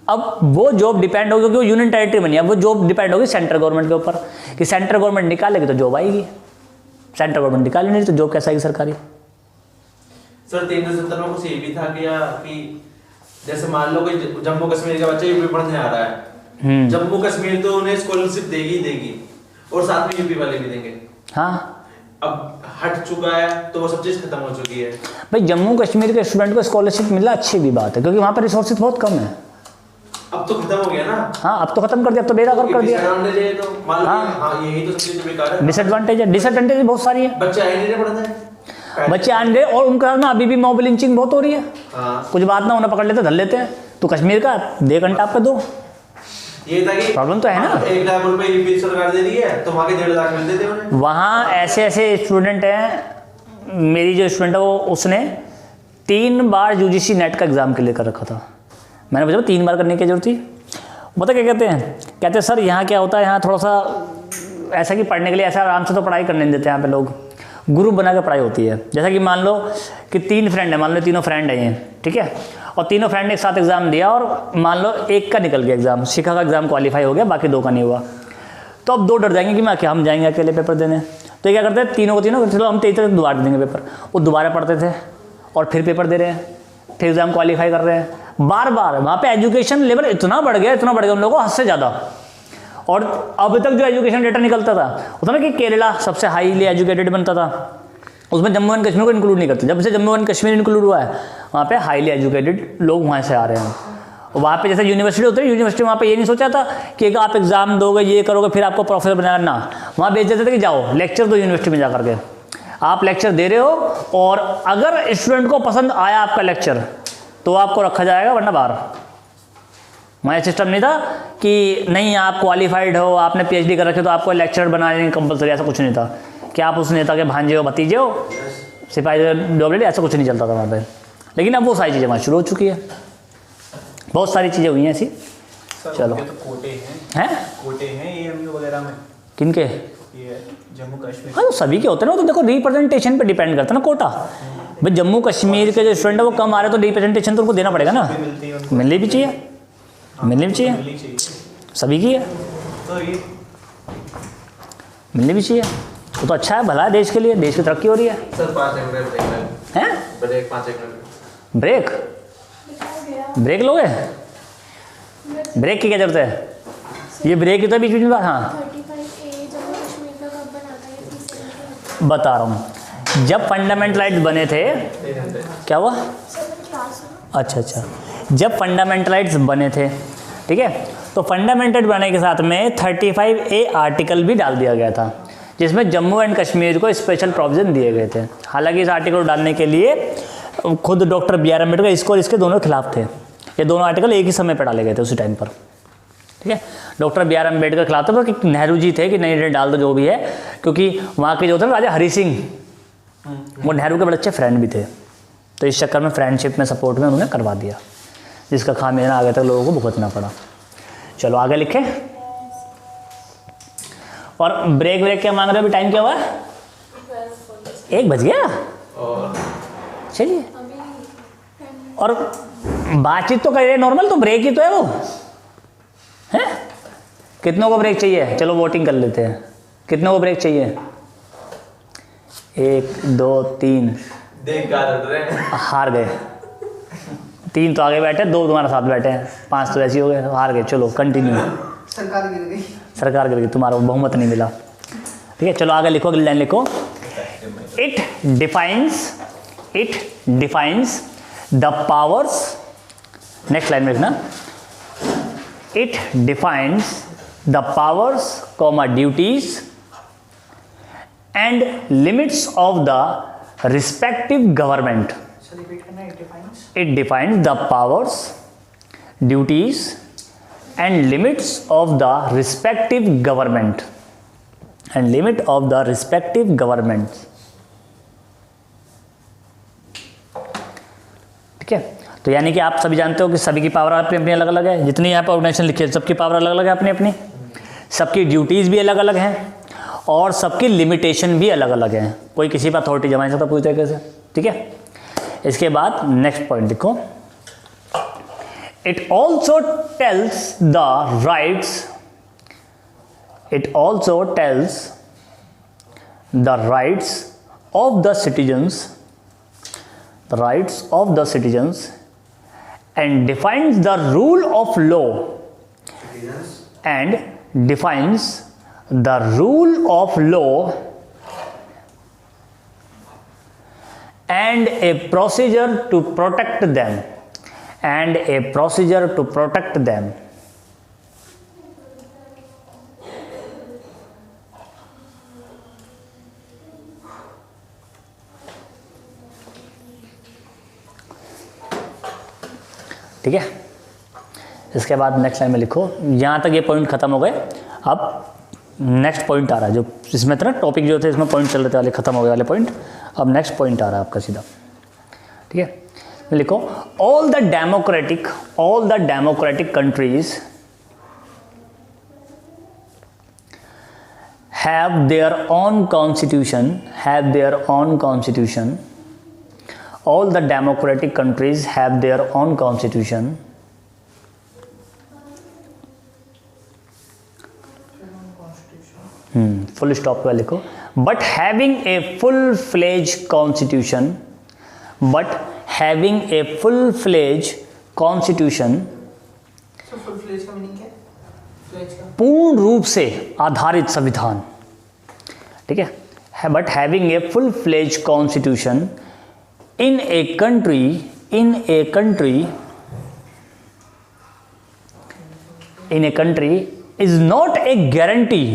अब वो जॉब डिपेंड होगी, क्योंकि वो यूनियन टेरिटरी बनी है, अब वो जॉब डिपेंड होगी सेंट्रल गवर्नमेंट के ऊपर, कि सेंट्रल गवर्नमेंट निकालेगी तो जॉब आएगी, सेंट्रल गवर्नमेंट निकाले नहीं तो जॉब कैसे आएगी सरकारी? सर 370 में कुछ ये भी था कि जैसे मान लो कोई जम्मू कश्मीर का बच्चा यूपी पढ़ने आ रहा है, जम्मू कश्मीर तो उन्हें स्कॉलरशिप देगी और साथ में यूपी वाले भी देंगे। हाँ, अब हट चुका है तो वो सब चीज खत्म हो चुकी है। भाई जम्मू कश्मीर के स्टूडेंट को स्कॉलरशिप मिलना अच्छी भी बात है, क्योंकि वहाँ पर रिसोर्सेज बहुत कम है। अब तो खत्म हो गया ना? हाँ, अब तो खत्म कर दिया, अब तो बेदखल कर दिया। हाँ, यही तो सबसे बेकार है। डिसएडवांटेज बहुत सारी है। बच्चे आए नहीं पढ़ने हैं, बच्चे आने रहे, और उनका ना अभी भी मॉब लिंचिंग बहुत हो रही है। हाँ। कुछ बात ना उन्हें पकड़ लेते धर लेते हैं, तो कश्मीर का 1.5 घंटा पे दो, ये था कि प्रॉब्लम तो है ना। 1 लाख रुपए यूपी सरकार दे रही है, तो वहाँ के 1.5 लाख मिलते थे उन्हें। वहाँ ऐसे ऐसे स्टूडेंट हैं, मेरी जो स्टूडेंट है वो उसने 3 बार यूजीसी नेट का एग्ज़ाम क्लियर कर रखा था। मैंने पूछा 3 बार करने की जरूरत थी? पता क्या कहते हैं, कहते हैं सर यहाँ क्या होता है, यहाँ थोड़ा सा ऐसा कि पढ़ने के लिए ऐसा आराम से तो पढ़ाई करने नहीं देते यहाँ पे लोग, ग्रुप बना के पढ़ाई होती है। जैसा कि मान लो कि 3 फ्रेंड है, मान लो तीनों फ्रेंड हैं ये, ठीक है, और तीनों फ्रेंड ने एक साथ एग्ज़ाम दिया और मान लो एक का निकल गया एग्ज़ाम, शिखा का एग्ज़ाम क्वालिफाई हो गया, बाकी 2 का नहीं हुआ। तो अब 2 डर जाएंगे कि मैं क्या हम जाएंगे अकेले पेपर देने। तो ये क्या करते हैं, तीनों को तीनों, चलो हम 23 तक दोबारा देंगे पेपर। वो दोबारा पढ़ते थे और फिर पेपर दे रहे हैं, फिर एग्ज़ाम क्वालिफाई कर रहे हैं, बार बार। वहाँ पे एजुकेशन लेवल इतना बढ़ गया उन लोगों को हद से ज़्यादा। और अब तक जो एजुकेशन डेटा निकलता था वो था ना कि केरला सबसे हाईली एजुकेटेड बनता था, उसमें जम्मू एंड कश्मीर को इंक्लूड नहीं करते। जब से जम्मू एंड कश्मीर इंक्लूड हुआ है, वहाँ पे हाईली एजुकेटेड लोग वहाँ से आ रहे हैं। और वहाँ पे जैसे यूनिवर्सिटी होती है, यूनिवर्सिटी वहाँ पे ये नहीं सोचा था कि आप एग्ज़ाम दोगे, ये करोगे, फिर आपको प्रोफेसर बनाना ना। वहाँ भेज देते थे कि जाओ लेक्चर दो यूनिवर्सिटी में जा करके, आप लेक्चर दे रहे हो और अगर स्टूडेंट को पसंद आया आपका लेक्चर तो आपको रखा जाएगा, वरना बाहर। वहाँ सिस्टम नहीं था कि नहीं आप क्वालिफाइड हो, आपने PhD कर रखे तो आपको लेक्चरर बना देंगे कंपलसरी, ऐसा कुछ नहीं था कि आप उस नेता के भांजे हो, भतीजे हो, सिपाही डॉबलेट, ऐसा कुछ नहीं चलता था वहाँ पे। लेकिन अब वो सारी चीज़ें वहाँ शुरू हो चुकी है, बहुत सारी चीज़ें हुई हैं ऐसी। चलो तो कोटे हैं, कोटे हैं AMU वगैरह में। किनके? ये जम्मू कश्मीर। हाँ, तो सभी के होते हैं ना, तो देखो रिप्रेजेंटेशन पे डिपेंड करता है ना कोटा। भाई जम्मू कश्मीर के जो स्टूडेंट है वो कम आ रहे तो रिप्रेजेंटेशन तो उनको देना पड़ेगा ना, मिलनी भी चाहिए, मिलनी भी चाहिए, सभी की है तो ये मिलनी भी चाहिए। वो तो अच्छा है, भला है देश के लिए, देश की तरक्की हो रही है। सर 5 मिनट ब्रेक हैं? Break 5 minute break? ब्रेक लोगे? ब्रेक की क्या जरूरत है? ये ब्रेक ही तो बीच बीच में। हाँ बता रहा हूँ, जब फंडामेंटलाइट्स बने थे, क्या हुआ? अच्छा, जब फंडामेंटलाइट्स बने थे, ठीक है, तो फंडामेंटल बनाने के साथ में 35A आर्टिकल भी डाल दिया गया था, जिसमें जम्मू एंड कश्मीर को स्पेशल प्रोविजन दिए गए थे। हालांकि इस आर्टिकल को डालने के लिए खुद डॉक्टर BR अम्बेडकर इसको और इसके दोनों खिलाफ थे। ये दोनों आर्टिकल एक ही समय पर डाले गए थे उसी टाइम पर, ठीक है। डॉक्टर BR अम्बेडकर खिलाफ थे, तो नेहरू जी थे कि नहीं डाल दो जो भी है, क्योंकि वहाँ के जो थे राजा हरि सिंह, वो नेहरू के बड़े अच्छे फ्रेंड भी थे, तो इस चक्कर में फ्रेंडशिप में सपोर्ट में उन्होंने करवा दिया, जिसका खामियाजा आगे तक लोगों को भुगतना पड़ा। चलो आगे लिखें। और ब्रेक क्या मांग रहे हो अभी? टाइम क्या हुआ है? 1 बज गया। चलिए, और बातचीत तो कर रहे नॉर्मल, तो ब्रेक ही तो है वो, है? कितनों को ब्रेक चाहिए? चलो वोटिंग कर लेते हैं, कितनों को ब्रेक चाहिए? 1 2 3। देख गा रहे हैं, हार गए। 3 तो आगे बैठे, 2 तुम्हारे साथ बैठे हैं, 5 तो ऐसे हो गए, हार गए। चलो कंटिन्यू। सरकार गिर गई। सरकार गिर गई, तुम्हारा बहुमत नहीं मिला, ठीक है। चलो आगे लिखो, अगली लाइन लिखो। It defines the powers, next line में लिखना, it defines the powers comma duties and limits of the respective government. Repeat करना, it defines. It defines the powers, duties and limits of the respective government and limit of the respective governments. ठीक है, तो यानी कि आप सभी जानते हो कि सभी की पावर अपनी अपनी अलग अलग है। जितनी यहाँ पर ऑर्गेनाइजेशन लिखी है सबकी पावर अलग अलग है अपनी अपनी, सबकी ड्यूटीज़ भी अलग अलग हैं और सबकी लिमिटेशन भी अलग अलग है। कोई किसी पर अथॉरिटी जमा नहीं सकता पूरी तरीके से, ठीक है। इसके बाद नेक्स्ट पॉइंट देखो, it also tells the rights, it also tells the rights of the citizens, the rights of the citizens and defines the rule of law, and defines the rule of law and a procedure to protect them, and a procedure to protect them. ठीक है, इसके बाद नेक्स्ट लाइन में लिखो, यहाँ तक ये पॉइंट खत्म हो गए। अब नेक्स्ट पॉइंट आ रहा है, जो इसमें था ना टॉपिक जो थे इसमें पॉइंट चल रहे थे वाले, खत्म हो गए वाले पॉइंट। अब नेक्स्ट पॉइंट आ रहा है आपका सीधा, ठीक है। लिखो, all the democratic countries have their own constitution, all the democratic countries have their own constitution, full stop पे लिखो, but having a full-fledged constitution, So full fledged का meaning क्या है? Fledged का पूर्ण रूप से आधारित संविधान, ठीक है। But having a full fledge constitution in a country is not a guarantee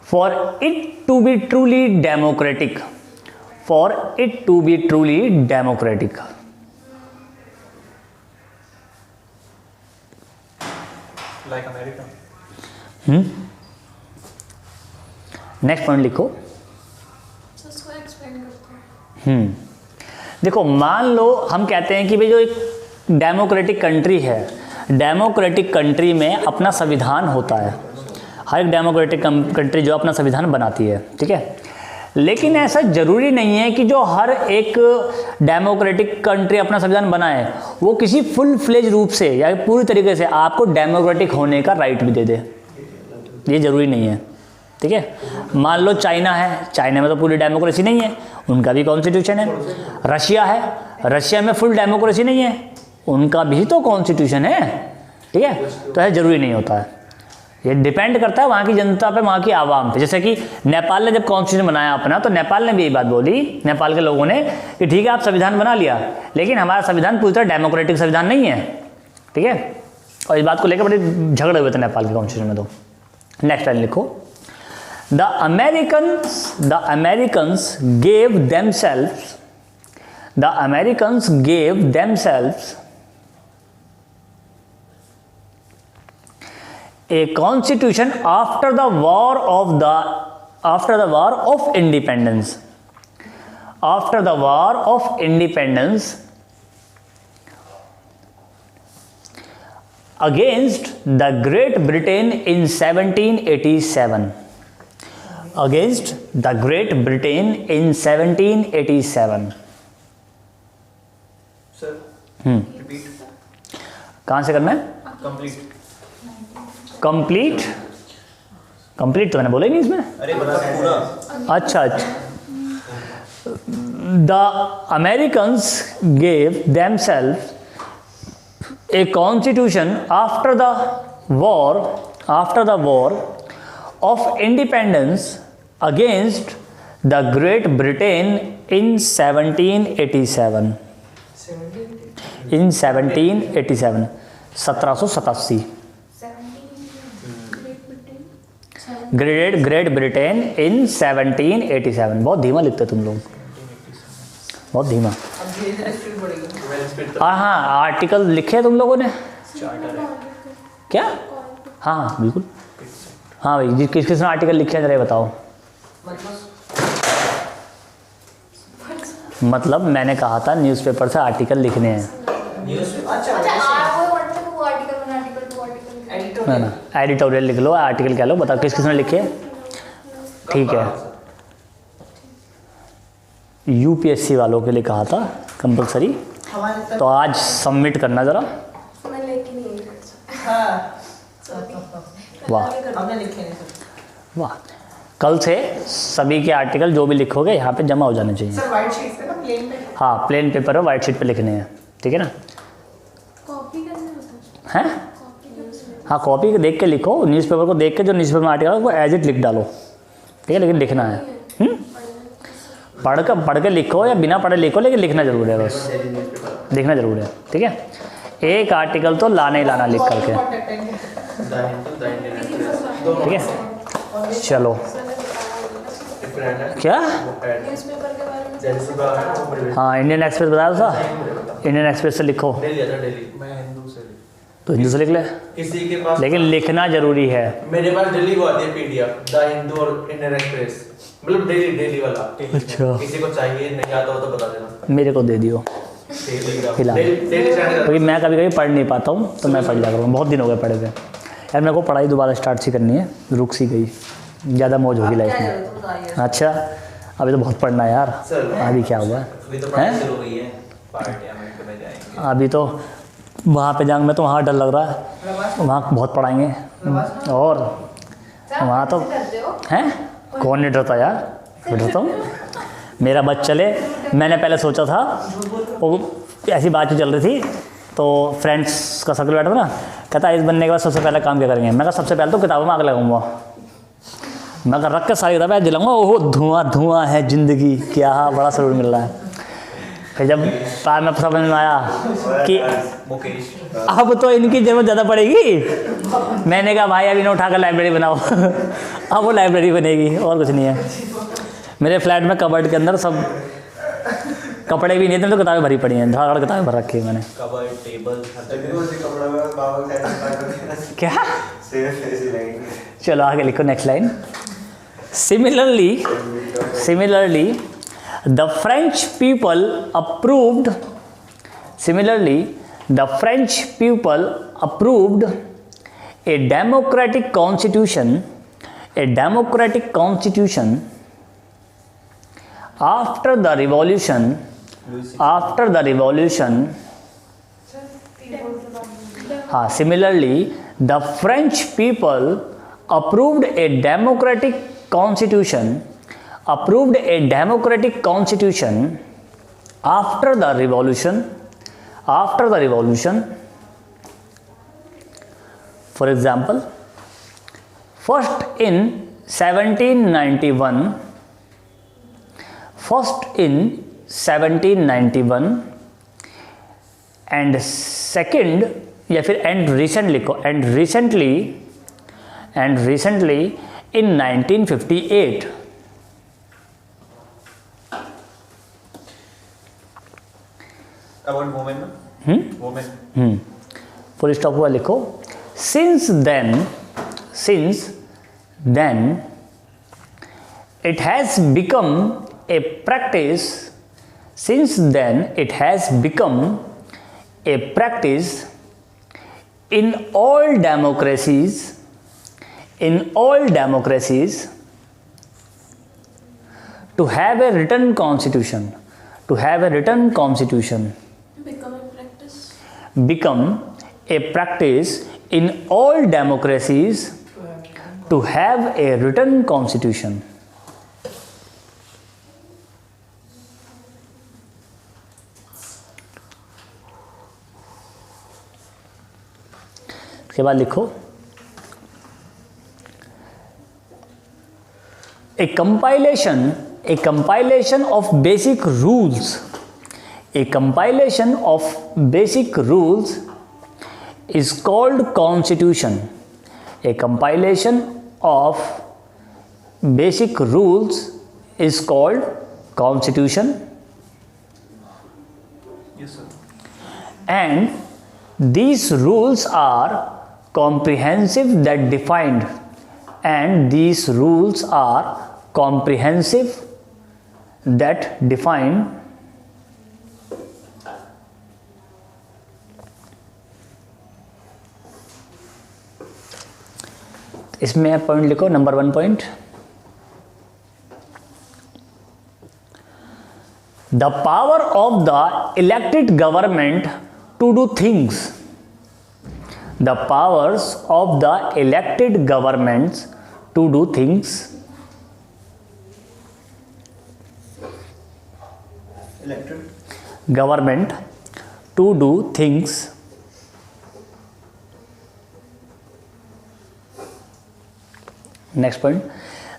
for it to be truly democratic, like America. Next point लिखो। उसको एक्सप्लेन करते हैं। देखो, मान लो हम कहते हैं कि भाई जो एक डेमोक्रेटिक कंट्री है, डेमोक्रेटिक कंट्री में अपना संविधान होता है। हर एक डेमोक्रेटिक कंट्री जो अपना संविधान बनाती है, ठीक है। लेकिन ऐसा ज़रूरी नहीं है कि जो हर एक डेमोक्रेटिक कंट्री अपना संविधान बनाए वो किसी फुल फ्लेज रूप से या पूरी तरीके से आपको डेमोक्रेटिक होने का राइट भी दे दे, ये ज़रूरी नहीं है, ठीक है। मान लो चाइना है, चाइना में तो पूरी डेमोक्रेसी नहीं है, उनका भी कॉन्स्टिट्यूशन है। रशिया है, रशिया में फुल डेमोक्रेसी नहीं है, उनका भी तो कॉन्स्टिट्यूशन है, ठीक है। तो ऐसा ज़रूरी नहीं होता है, ये डिपेंड करता है वहाँ की जनता पे, वहाँ की आवाम पे। जैसे कि नेपाल ने जब कॉन्स्टिट्यूशन बनाया अपना, तो नेपाल ने भी यही बात बोली, नेपाल के लोगों ने, कि ठीक है आप संविधान बना लिया, लेकिन हमारा संविधान पूरी तरह डेमोक्रेटिक संविधान नहीं है, ठीक है। और इस बात को लेकर बड़े झगड़े हुए थे नेपाल के कॉन्स्टिट्यूशन में। तो नेक्स्ट लाइन लिखो, the Americans gave themselves a constitution after the war of independence, against the Great Britain in 1787, sir repeat. कहाँ से करना है? कंप्लीट तो मैंने बोला ही नहीं इसमें। अरे पूरा। अच्छा, the Americans gave themselves a constitution after the war of independence against the great Britain in 1787, 1787। Great Britain in 1787। बहुत धीमा लिखते तुम लोग, बहुत धीमा। अब धीरे-धीरे स्पीड बढ़ेगी। हाँ, आर्टिकल लिखे तुम लोगों ने क्या? हाँ बिल्कुल, हाँ भाई, किस किसने आर्टिकल लिखे जरा बताओ। मतलब मैंने कहा था न्यूज़पेपर से आर्टिकल लिखने हैं। ना एडिटोरियल लिख लो, आर्टिकल क्या लो, बताओ किस किसने लिखे। ठीक है, यूपीएससी वालों के लिए कहा था कंपलसरी, तो आज सबमिट करना ज़रा। वाह वाह, कल से सभी के आर्टिकल जो भी लिखोगे यहाँ पे जमा हो जाने चाहिए। सर वाइट शीट पे ना, प्लेन पे? हाँ, प्लेन पेपर और वाइट शीट पे लिखने हैं, ठीक है ना। कॉपी करना होता है? हैं? हाँ, कॉपी को देख के लिखो, न्यूज़पेपर को देख के जो न्यूज़पेपर में आर्टिकल है वो एज इट लिख डालो, ठीक है, लेकिन लिखना है। पढ़ के लिखो या बिना पढ़े लिखो, लेकिन लिखना जरूर है, बस लिखना जरूर है, ठीक है। एक आर्टिकल तो लाना ही लाना लिख करके, ठीक है। चलो, क्या न्यूज़पेपर के बारे में जैसे सुबह है ना वो बड़े हाँ इंडियन एक्सप्रेस बताया था, इंडियन एक्सप्रेस से लिखो, डेली आता डेली। मैं हिंदू से तो हिंदू से लिख ले, किसी के पास लेकिन लिखना जरूरी है। मेरे पास डेली वो आती है पीडीएफ, द हिंदू और इंडियन एक्सप्रेस, मतलब डेली डेली वाला। अच्छा किसी को चाहिए नहीं आता हो तो बता देना। मेरे को दे दियो फिलहाल, डेली सेंड कर। क्योंकि मैं कभी कभी पढ़ नहीं पाता हूँ, तो मैं पढ़ लिया करूँगा, बहुत दिन हो गए पढ़े हुए यार। मेरे को पढ़ाई दोबारा स्टार्ट सी करनी है, रुक सी गई, ज़्यादा मौज होगी लाइफ में। तो बताइए। अच्छा अभी तो बहुत पढ़ना है यार, सर, अभी क्या हुआ अभी तो है? पढ़ाई शुरू हुई है, पार्लियामेंट में जाएंगे। अभी तो वहाँ पे जाऊँगा, मैं तो वहाँ डर लग रहा है, वहाँ बहुत पढ़ाएंगे और वहाँ तो हैं, कौन नहीं डरता यार, मैं डरता हूँ। मेरा बच चले, मैंने पहले सोचा था, वो ऐसी बातचीत चल रही थी, तो फ्रेंड्स का सर्कल बैठा था ना, कहता इस बनने के बाद सबसे पहले काम क्या करेंगे। मैं कहा सबसे पहले तो किताबों में आग लगाऊंगा, मैं कहा रख के सारी किताबें जलाऊंगा, ओहो धुआं धुआं है ज़िंदगी, क्या बड़ा सरूर मिल रहा है। फिर जब बाद में समझ में आया कि मुकेश अब तो इनकी ज़रूरत ज़्यादा पड़ेगी, मैंने कहा भाई अभी ना उठा कर लाइब्रेरी बनाओ अब वो लाइब्रेरी बनेगी और कुछ नहीं है। मेरे फ्लैट में कबर्ड के अंदर सब कपड़े भी नहीं थे, तो किताबें भरी पड़ी हैं, धड़ाधड़ किताबें भर रखी है मैंने। कबर्ड टेबल क्या चलो आगे लिखो, next line. Similarly the French people approved a democratic constitution after the revolution similarly the French people approved a democratic constitution after the revolution. For example, first in 1791 and second या फिर and recent लिखो, and recently in 1958. About women ना, वुमेन फुल स्टॉप हुआ लिखो। Since then it has become a practice in all democracies to have a written constitution. Become a practice in all democracies to have a written constitution. उसके बाद लिखो, a compilation of basic rules is called constitution. A compilation of basic rules is called constitution. Yes sir. And these rules are comprehensive that defined इसमें पॉइंट लिखो, number 1 point, the power of the elected government to do things. The powers of the elected governments to do things. Elected Government to do things. Next point,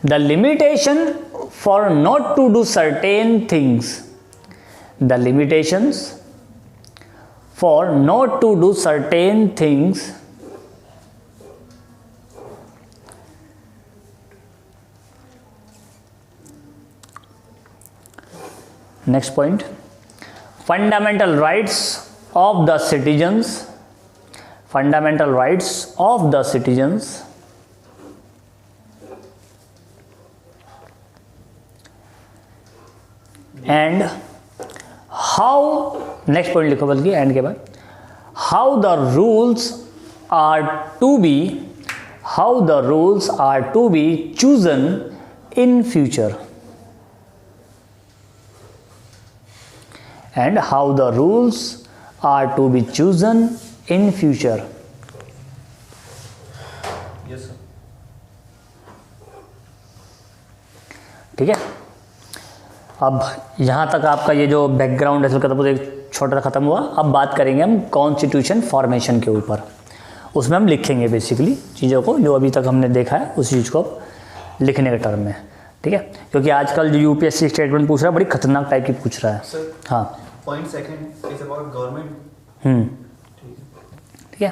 the limitation for not to do certain things. The limitations for not to do certain things next point, fundamental rights of the citizens, fundamental rights of the citizens and how, next point लिखो बल्कि एंड के बाद, how the rules are to be, how the rules are to be chosen in future, and how the rules are to be chosen in future. Yes sir. ठीक है, अब यहाँ तक आपका ये जो बैकग्राउंड है खत्म, एक छोटा सा खत्म हुआ। अब बात करेंगे हम कॉन्स्टिट्यूशन फॉर्मेशन के ऊपर, उसमें हम लिखेंगे बेसिकली चीज़ों को, जो अभी तक हमने देखा है उस चीज़ को अब लिखने के टर्म में। ठीक है, क्योंकि आजकल जो यूपीएससी स्टेटमेंट पूछ रहा है बड़ी खतरनाक टाइप की पूछ रहा है। सर हाँ, point second is about government. ठीक है,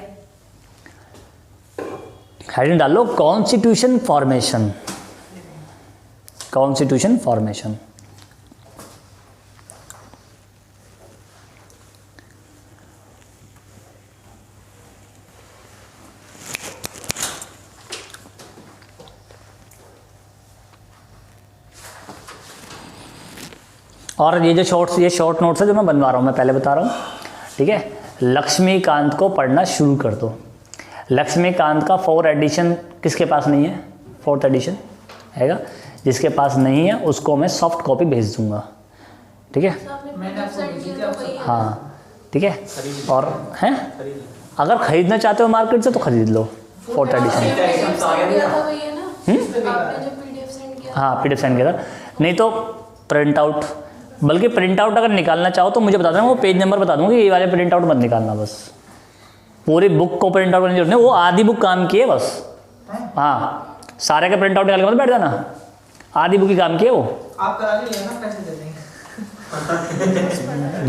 हेडिंग डाल लो कॉन्स्टिट्यूशन फॉर्मेशन, कॉन्स्टिट्यूशन फॉर्मेशन। और ये जो शॉर्ट नोट्स है जो मैं बनवा रहा हूँ, मैं पहले बता रहा हूँ। ठीक है, लक्ष्मीकांत को पढ़ना शुरू कर दो। लक्ष्मीकांत का 4th एडिशन किसके पास नहीं है? 4th एडिशन हैगा, जिसके पास नहीं है उसको मैं सॉफ्ट कॉपी भेज दूंगा। ठीक है, मैंने आपको भेजी थी आपसे। हाँ ठीक है। और हैं, अगर खरीदना चाहते हो मार्केट से तो खरीद लो 4th एडिशन। हाँ PDF सेंड किया था, नहीं तो प्रिंट आउट, बल्कि प्रिंट आउट अगर निकालना चाहो तो मुझे बता देना, वो पेज नंबर बता दूंगा कि ये वाले प्रिंट आउट मत निकालना, बस पूरी बुक को प्रिंट आउट करने की जरूरत नहीं, वो आधी बुक काम की है बस। हाँ, सारे का प्रिंट आउट निकाल के मत बैठ जाना, आधी बुक ही काम की है वो। आप करा के लेना, पैसे दे देंगे।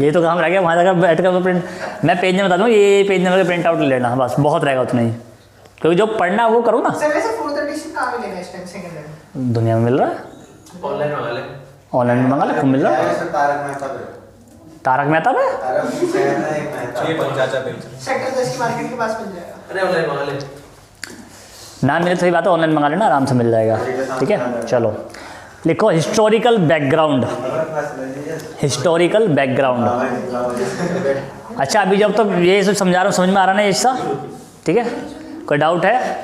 ये तो काम रह गया, वहाँ जाकर बैठ कर प्रिंट, मैं पेज नंबर बता दूँगा, ये पेज नंबर का प्रिंट आउट ले लेना, बस बहुत रहेगा उतना ही, क्योंकि जो पढ़ना है वो करो ना। सर वैसे 4th एडिशन कहाँ मिलेगा इस टाइम सेकंड में? दुनिया में मिल रहा है, ऑनलाइन मंगा ले। ऑनलाइन मंगा ले, खूब मिल रहा है। तारक मेहता पे सेक्टर 10 की मार्केट के पास मिल जाएगा। अरे ऑनलाइन मंगा ले। ना मिले तो सही बात है, ऑनलाइन मंगा लेना, आराम से मिल जाएगा। ठीक है, चलो लिखो हिस्टोरिकल बैकग्राउंड, हिस्टोरिकल बैकग्राउंड। अच्छा, अभी जब तक ये सब समझा रहा हूँ, समझ में आ रहा ना ये हिस्सा? ठीक है, कोई डाउट है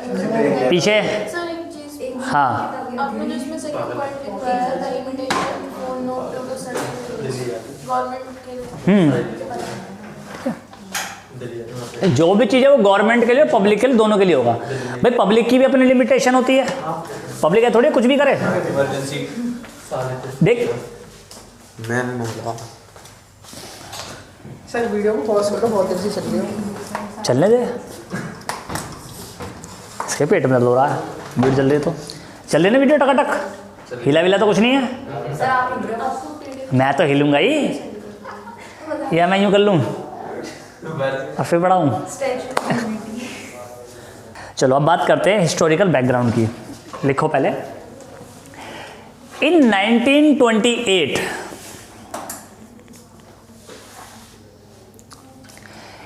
पीछे? सर एक चीज, हाँ, आपने जो इसमें सेकंड पॉइंट लिखा है, the limitation for note to the government के लिए, जो भी चीज़ है वो गवर्नमेंट के लिए, पब्लिक के लिए, दोनों के लिए होगा। भाई पब्लिक की भी अपनी लिमिटेशन होती है, पब्लिक है थोड़ी कुछ भी करे। इमरजेंसी देख सर वीडियो को पॉज करो, बहुत देर से चल रही हो। चलने दे, इसके पेट में दर्द हो रहा है, वीडियो चल रही है तो चल रही ना वीडियो, टकाटक, हिला विला तो कुछ नहीं है। सर आपको PDF मैं तो हिलूंगा ही, या मैं यूँ कर लूँ और फिर बढ़ाऊँ। चलो अब बात करते हैं हिस्टोरिकल बैकग्राउंड की। लिखो पहले, इन 1928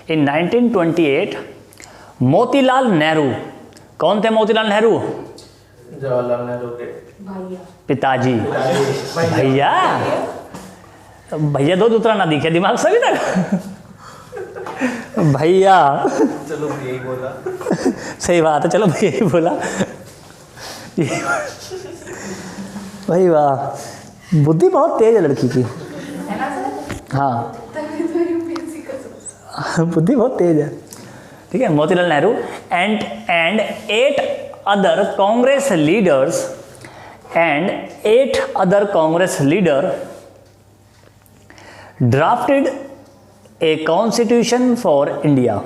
इन 1928 मोतीलाल नेहरू, कौन थे मोतीलाल नेहरू? जवाहरलाल नेहरू के पिताजी। भैया भैया दो दूसरा ना दिखे दिमाग से अभी तक। भैया, चलो यही बोला। सही बात है, चलो भैया ही बोला। भाई वाह, बुद्धि बहुत तेज है लड़की की। हाँ, बुद्धि बहुत तेज है। ठीक है, Motilal Nehru and 8 other Congress leaders and 8 other Congress leader drafted a constitution for India.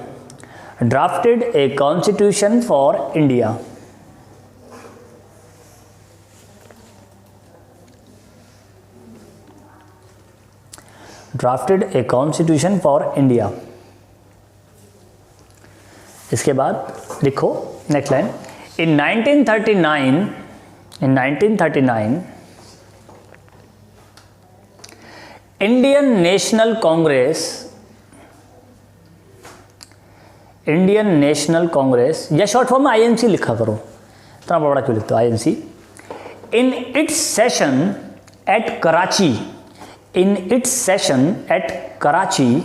Drafted a constitution for India. Drafted a constitution for India. इसके बाद लिखो next line, in 1939 Indian national Congress या शॉर्ट फॉर्म में आईएनसी लिखा करो, इतना बड़ा क्यों लिखते हो INC. In its session at Karachi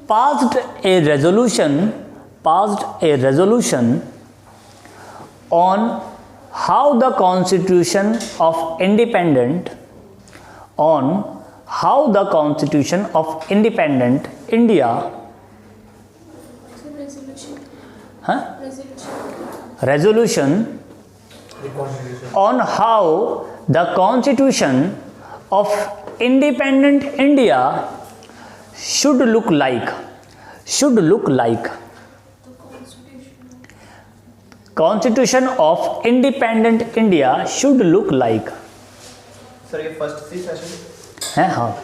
passed a resolution on how the constitution of independent India resolution on how the constitution of independent India should look like constitution of independent India should look like। Sir ये फर्स्ट थी सेशन है, हाँ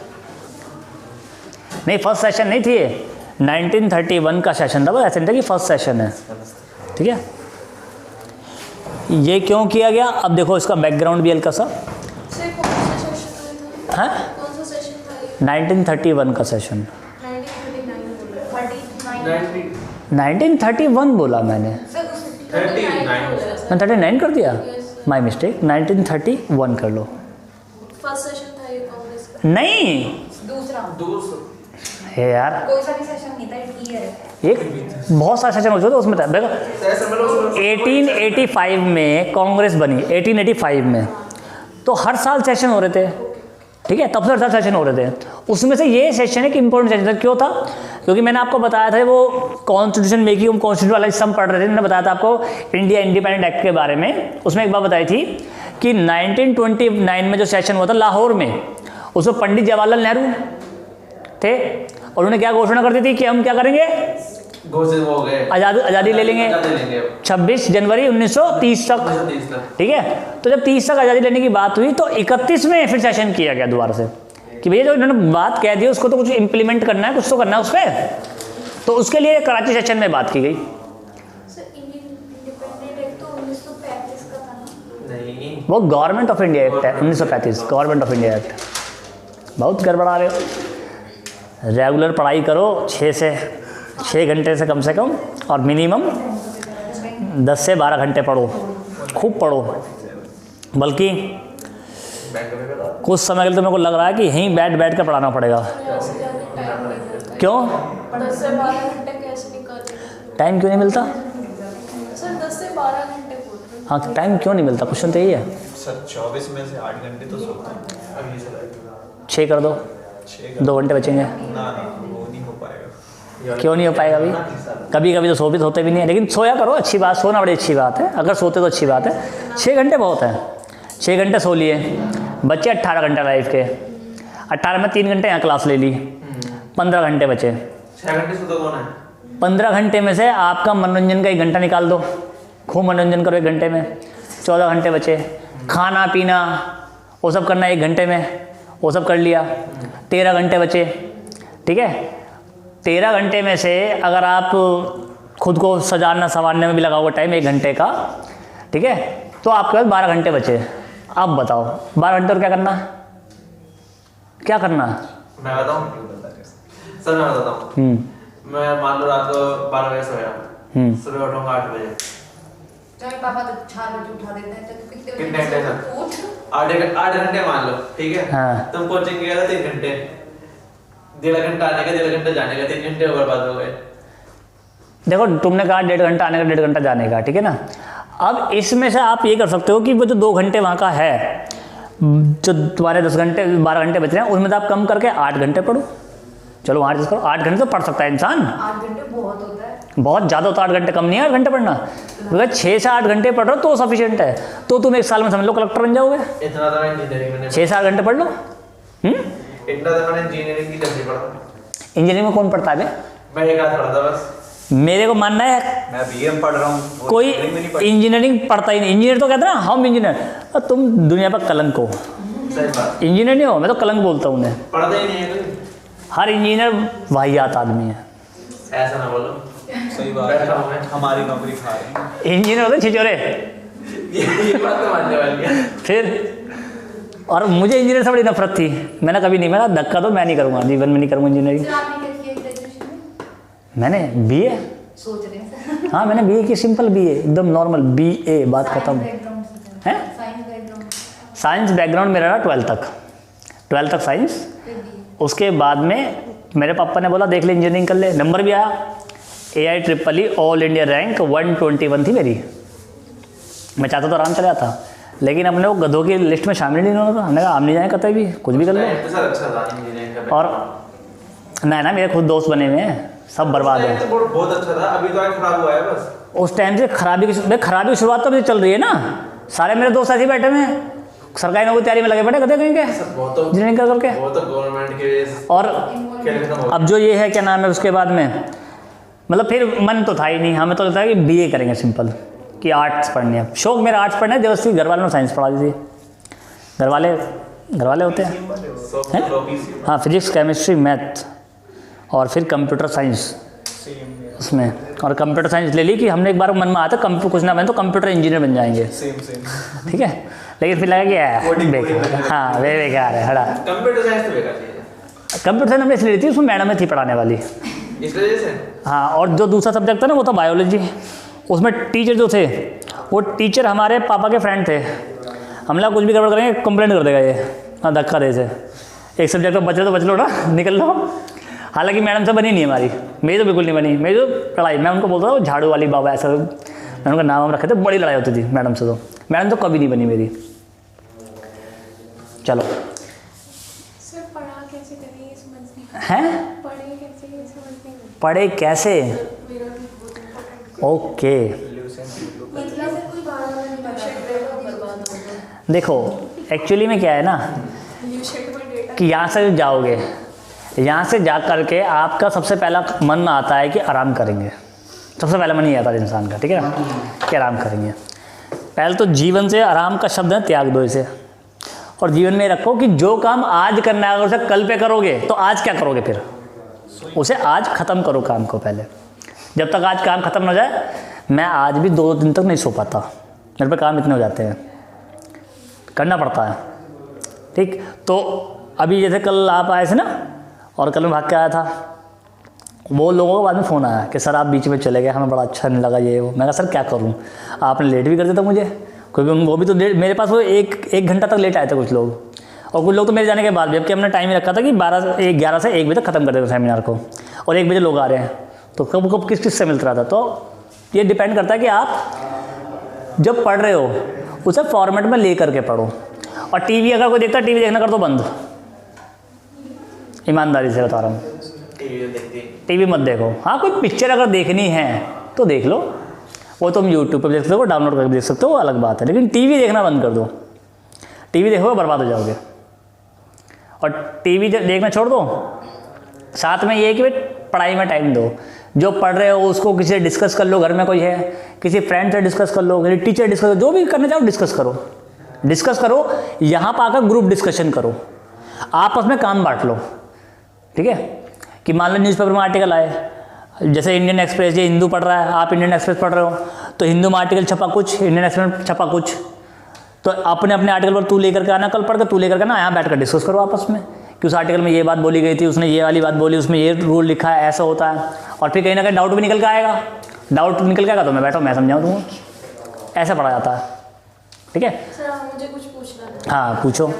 नहीं फर्स्ट सेशन नहीं थी, ये 1931 का सेशन था, बस ऐसे नहीं था कि फर्स्ट सेशन है, ठीक है। ये क्यों किया गया, अब देखो इसका बैकग्राउंड भी हल्का सा सर कौन सा सेशन था? है, कौन सा सेशन था ये? 1931 का सेशन। 1931 बोला मैंने, मैं 39 कर दिया, माई मिस्टेक, 1931 कर लो। फर्स्ट सेशन था ये कांग्रेस का? नहीं दूसरा है यार, कोई सा भी सेशन नहीं था, ईयर है। एक बहुत सारे सेशन हो चुके थे उसमें था। देखो 1885 में कांग्रेस बनी, 1885 में, तो हर साल सेशन हो रहे थे, ठीक है, तब से हर साल सेशन हो रहे थे। उसमें से ये सेशन एक इंपॉर्टेंट सेशन था, क्यों था, क्योंकि मैंने आपको बताया था वो कॉन्स्टिट्यूशन मेकिंग, कॉन्स्टिट्यूशन वाला हम पढ़ रहे थे, मैंने बताया था आपको इंडिया इंडिपेंडेंट एक्ट के बारे में। उसमें एक बात बताई थी कि 1929 में जो सेशन हुआ था लाहौर में, उसमें पंडित जवाहरलाल नेहरू थे, और उन्होंने क्या घोषणा कर दी थी कि हम क्या करेंगे, घोषित हो गए, आज़ादी ले लेंगे 26 जनवरी 1930 तक, ठीक है। तो जब 30 तक आज़ादी लेने की बात हुई तो 31 में फिर सेशन किया गया दोबारा से कि भैया जो इन्होंने बात कह दी उसको तो कुछ इंप्लीमेंट करना है, कुछ तो करना है उस पर, तो उसके लिए कराची सेशन में बात की गई। सर इंडियन इंडिपेंडेंट एक्ट तो 1935 का था ना? नहीं, वो गवर्नमेंट ऑफ इंडिया एक्ट है 1935, गवर्नमेंट ऑफ इंडिया एक्ट। बहुत गड़बड़ा रहे हो, रेगुलर पढ़ाई करो 6 घंटे से कम, और मिनिमम 10 से 12 घंटे पढ़ो, खूब पढ़ो। बल्कि कुछ समय के लिए तो मेरे को लग रहा है कि यहीं बैठ कर पढ़ाना पड़ेगा। यहाँ से जाने टाइम नहीं मिलता। क्यों 10 से 12 घंटे कैसे निकालेंगे? टाइम क्यों नहीं मिलता? सर 10 से 12 घंटे बोल रहे हैं। हाँ, टाइम क्यों नहीं मिलता, क्वेश्चन तो यही है। सर 24 में से 8 घंटे तो सोते हैं। 6 कर दो, 2 घंटे बचेंगे। ना वो नहीं हो पाएगा। क्यों नहीं हो पाएगा अभी? कभी कभी तो सोते होते भी नहीं है, लेकिन सोया करो, अच्छी बात, सोना बड़ी अच्छी बात है, अगर सोते तो अच्छी बात है। 6 घंटे बहुत है, 6 घंटे सो लिए, बच्चे 18 घंटे लाइफ के, 18 में 3 घंटे यहाँ क्लास ले ली, 15 घंटे बचे। 6 घंटे सोता कौन है? 15 घंटे में से आपका मनोरंजन का 1 घंटा निकाल दो, खूब मनोरंजन करो 1 घंटे में, 14 घंटे बचे। खाना पीना वो सब करना 1 घंटे में, वो सब कर लिया, 13 घंटे बचे, ठीक है। 13 घंटे में से अगर आप खुद को सजाना संवारने में भी लगाओगे टाइम 1 घंटे का, ठीक है, तो आपके पास 12 घंटे बचे। आप बताओ 12 घंटे और क्या करना है, क्या करना है? मैं बताऊं सर, मैं बताता हूँ। मैं मान लो रात को 12 बजे सोया, सुबह उठूंगा 8 बजे। चाहे पापा तो 4 बजे उठा देते हैं, तो कितने कितने घंटे सर? 8 घंटे मान लो, ठीक है। हाँ। तुम कोचिंग गए 3 घंटे, 1.5 घंटा आने का, 1.5 घंटा जाने का, 3 घंटे बर्बाद हो गए। देखो तुमने कहा 1.5 घंटा आने का, 1.5 घंटा जाने का, ठीक है ना। अब इसमें से आप ये कर सकते हो कि वो जो 2 घंटे वहाँ का है, जो तुम्हारे 10 घंटे 12 घंटे बच रहे हैं, उसमें से आप कम करके 8 घंटे पढ़ो। चलो 8 करो, 8 घंटे तो पढ़ सकता है इंसान, 8 घंटे बहुत होता है, बहुत ज़्यादा होता है। 8 घंटे कम नहीं है 8 घंटे पढ़ना, अगर 6 से 8 घंटे पढ़ रहे हो तो सफिशिएंट है। तो तुम 1 साल में समझ लो कलेक्टर बन जाओगे, इतना तो मैं इंजीनियरिंग में 6 से 8 घंटे पढ़ लो। इतना तो मैंने इंजीनियरिंग की जल्दी पढ़ा। इंजीनियरिंग में कौन पढ़ता है बे? मैं एक हाथ पढ़ा था बस। मेरे को मानना है मैं बीएम पढ़ रहा हूँ, कोई इंजीनियरिंग पढ़ता ही नहीं। इंजीनियर तो कहते हैं ना हम इंजीनियर, तुम दुनिया पर कलंक हो, सही बात, इंजीनियर नहीं हो, मैं तो कलंक बोलता हूँ उन्हें। पढ़ता ही नहीं है कोई। हर इंजीनियर वाहियात आदमी है, ऐसा ना बोलो, सही बात बैठा हूँ है, मैं। हमारी नौकरी खा रहे हैं। इंजीनियर होते छिचोरे। ये बात तो मानने वाली है। फिर और मुझे इंजीनियर से बड़ी नफरत थी, मैंने कभी नहीं, मेरा धक्का तो मैं नहीं करूँगा, जीवन में नहीं करूँगा इंजीनियरिंग। सर आपने क्या किया ग्रेजुएशन में? मैंने बीए, सोच रहे हैं हाँ मैंने बीए की, सिंपल बीए, एकदम नॉर्मल बीए, बात खत्म है। साइंस बैकग्राउंड साइंस बैकग्राउंड मेरा रहा 12 तक साइंस। उसके बाद में मेरे पापा ने बोला देख ले इंजीनियरिंग कर ले, नंबर भी आया AIEEE ऑल इंडिया रैंक 121 थी मेरी। मैं चाहता तो आराम चला था, लेकिन अपने वो गधों की लिस्ट में शामिल नहीं होना था। हमने कहा हम नहीं जाए कतई भी, कुछ भी कर लो। सर अच्छा था इंजीनियरिंग का। और ना मेरे खुद दोस्त बने हुए हैं, सब बर्बाद है। तो बहुत अच्छा था, अभी तो खराब हुआ है बस। उस टाइम से खराबी की शुरुआत तो अभी चल रही है ना। सारे मेरे दोस्त ऐसे ही बैठे हुए हैं, सरकारी नौकरी तैयारी में लगे बैठे कहते कहीं के इंजीनियरिंग कर करके। वो तो गवर्नमेंट के और अब जो ये है क्या नाम है, उसके बाद में मतलब फिर मन तो था ही नहीं, हमें तो लगता है कि बीए करेंगे सिंपल, कि आर्ट्स पढ़नी है। शौक मेरा आर्ट्स पढ़ना है, जबरदस्ती घर वालों ने साइंस पढ़ा दी थी। घर वाले होते हैं हाँ, फिजिक्स केमिस्ट्री मैथ और फिर कंप्यूटर साइंस उसमें। और कंप्यूटर साइंस ले ली कि हमने एक बार मन में आया था कंप्यूटर कुछ ना बने तो कंप्यूटर इंजीनियर बन जाएंगे, ठीक है। लेकिन फिर लगा कि बेकार, हाँ वे बेकार है हड़ा। कंप्यूटर साइंस तो बेकार है। कंप्यूटर साइंस हमने इसलिए ली थी, उसमें मैडम थी पढ़ाने वाली, इस वजह से। हाँ। और जो दूसरा सब्जेक्ट था ना वो था बायोलॉजी, उसमें टीचर जो थे वो टीचर हमारे पापा के फ्रेंड थे। हम लोग कुछ भी गड़बड़ करेंगे कंप्लेंट कर देगा ये, हाँ धक्का दे से। एक सब्जेक्ट में बच लो ना, निकल लो। हालांकि मैडम से बनी नहीं हमारी, मेरी तो बिल्कुल नहीं बनी। मेरी तो लड़ाई, मैं उनको बोलता था झाड़ू वाली बाबा, ऐसा मैंने उनका नाम रखे थे, बड़ी लड़ाई होती थी मैडम से। तो मैडम तो कभी नहीं बनी मेरी। चलो सर पढ़ा कैसे करें ये समझ नहीं, हैं पढ़े कैसे ये समझ नहीं। पढ़े कैसे, मेरा भी बहुत इम्पोर्टेंट ओके। मतलब से कोई बात नहीं, बर्बाद हो गया। देखो एक्चुअली में क्या है ना ल्यूशेट में डेटा कि यहाँ से जाओगे, यहाँ से जा करके आपका सबसे पहला मन आता है कि आराम करेंगे। सबसे पहला मन ही आता है इंसान का, ठीक है ना, कि आराम करेंगे। पहले तो जीवन से आराम का शब्द है, त्याग दो इसे। और जीवन में रखो कि जो काम आज करना है अगर उसे कल पे करोगे तो आज क्या करोगे, फिर उसे आज ख़त्म करो काम को पहले। जब तक आज काम ख़त्म हो जाए, मैं आज भी 2 दिन तक नहीं सो पाता, मेरे पे काम इतने हो जाते हैं, करना पड़ता है, ठीक। तो अभी जैसे कल आप आए थे ना, और कल मैं भाग के आया था, वो लोगों को बाद में फ़ोन आया कि सर आप बीच में चले गए, हमें बड़ा अच्छा नहीं लगा ये वो। मैं कहा सर क्या करूं, आपने लेट भी कर दिया था मुझे, क्योंकि वो भी तो मेरे पास वो एक घंटा तक लेट आए थे कुछ लोग, और कुछ लोग तो मेरे जाने के बाद भी, जबकि हमने टाइम ही रखा था कि 11 से 1 बजे तक ख़त्म कर देते सेमिनार को, और 1 बजे लोग आ रहे हैं, तो कब किस से मिलता रहा था। तो ये डिपेंड करता है कि आप जब पढ़ रहे हो उसे फॉर्मेट में ले करके पढ़ो। और टीवी अगर कोई देखता है, टीवी देखना कर दो बंद, ईमानदारी से बता रहा हूँ, टीवी मत देखो। हाँ कोई पिक्चर अगर देखनी है तो देख लो, वो तुम यूट्यूब पर देख सकते हो, डाउनलोड करके देख सकते हो, वो अलग बात है, लेकिन टीवी देखना बंद कर दो। टीवी देखोगे बर्बाद हो जाओगे। और टीवी देखना छोड़ दो, साथ में ये है कि भाई पढ़ाई में टाइम दो। जो पढ़ रहे हो उसको किसी से डिस्कस कर लो, घर में कोई है, किसी फ्रेंड से डिस्कस कर लो, किसी टीचर डिस्कस करो, जो भी करना चाहो डिस्कस करो। यहाँ पर आकर ग्रुप डिस्कशन करो, आपस में काम बांट लो, ठीक है। कि मान लो न्यूज़पेपर में आर्टिकल आए, जैसे इंडियन एक्सप्रेस, ये हिंदू पढ़ रहा है, आप इंडियन एक्सप्रेस पढ़ रहे हो, तो हिंदू में आर्टिकल छपा कुछ, इंडियन एक्सप्रेस में छपा कुछ, तो अपने आर्टिकल पर तू लेकर के आना, कल पढ़ कर तू लेकर के आना, यहाँ बैठ कर डिस्कस करो आपस में कि उस आर्टिकल में ये बात बोली गई थी, उसने ये वाली बात बोली, उसमें ये रूल लिखा है, ऐसा होता है। और फिर कहीं ना कहीं डाउट भी निकल के आएगा, तो मैं बैठो, मैं समझाऊँ दूँगा, ऐसा पढ़ा जाता है, ठीक है। सर मुझे कुछ पूछना था। हाँ पूछो।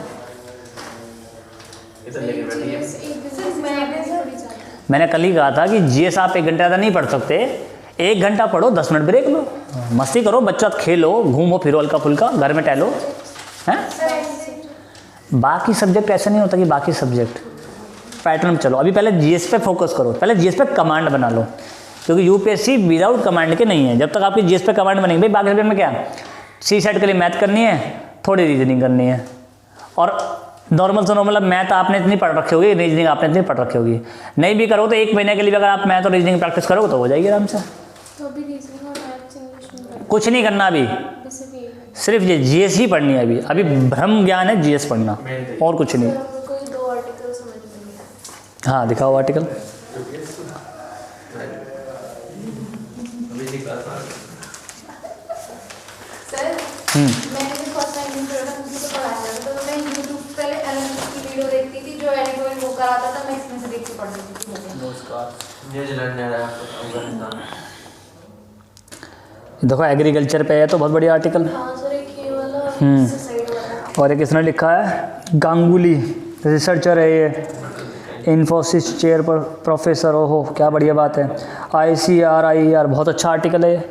मैंने कल ही कहा था कि जीएस आप 1 घंटा ज़्यादा नहीं पढ़ सकते, 1 घंटा पढ़ो, 10 मिनट ब्रेक लो, मस्ती करो, बच्चा खेलो, घूमो फिरो हल्का फुल्का, घर में टहलो, हैं। बाकी सब्जेक्ट ऐसा नहीं होता कि बाकी सब्जेक्ट पैटर्न चलो। अभी पहले जीएस पे फोकस करो, पहले जीएस पे कमांड बना लो, क्योंकि यूपीएससी विदाउट कमांड के नहीं है। जब तक आपकी जीएस पे कमांड बनेगी, भाई बाकी सब्जेक्ट में क्या है, सी सेट के लिए मैथ करनी है, थोड़ी रीजनिंग करनी है, और नॉर्मल से नॉर्मल मैथ आपने इतनी पढ़ रखी होगी, रीजनिंग आपने इतनी पढ़ रखी होगी। नहीं भी करो तो 1 महीने के लिए अगर आप मैथ और रीजनिंग प्रैक्टिस करोगे तो हो जाएगी आराम से। तो अभी रीजनिंग और मैथ्स इंग्लिश में कुछ नहीं करना अभी, सिर्फ ये जीएस ही पढ़नी है। अभी ब्रह्म ज्ञान है जीएस पढ़ना, और कुछ नहीं। कोई 2 आर्टिकल समझ में नहीं आया। हाँ दिखाओ आर्टिकल। सर मैंने भी फर्स्ट टाइम मुझे तो पढ़ाया था, तो मैं यूट्यूब कराता था, मैं इसमें से देख के पढ़ लेती थी मुझे। नमस्कार। न्यूजीलैंड ने हराया अफगानिस्तान। देखो एग्रीकल्चर पे है तो बहुत बढ़िया आर्टिकल। हाँ सर, एक ये वाला साइड वाला। और एक इसने लिखा है गांगुली, रिसर्चर है ये, इन्फोसिस चेयर पर प्रोफेसर। ओहो क्या बढ़िया बात है। ICRIER बहुत अच्छा आर्टिकल है।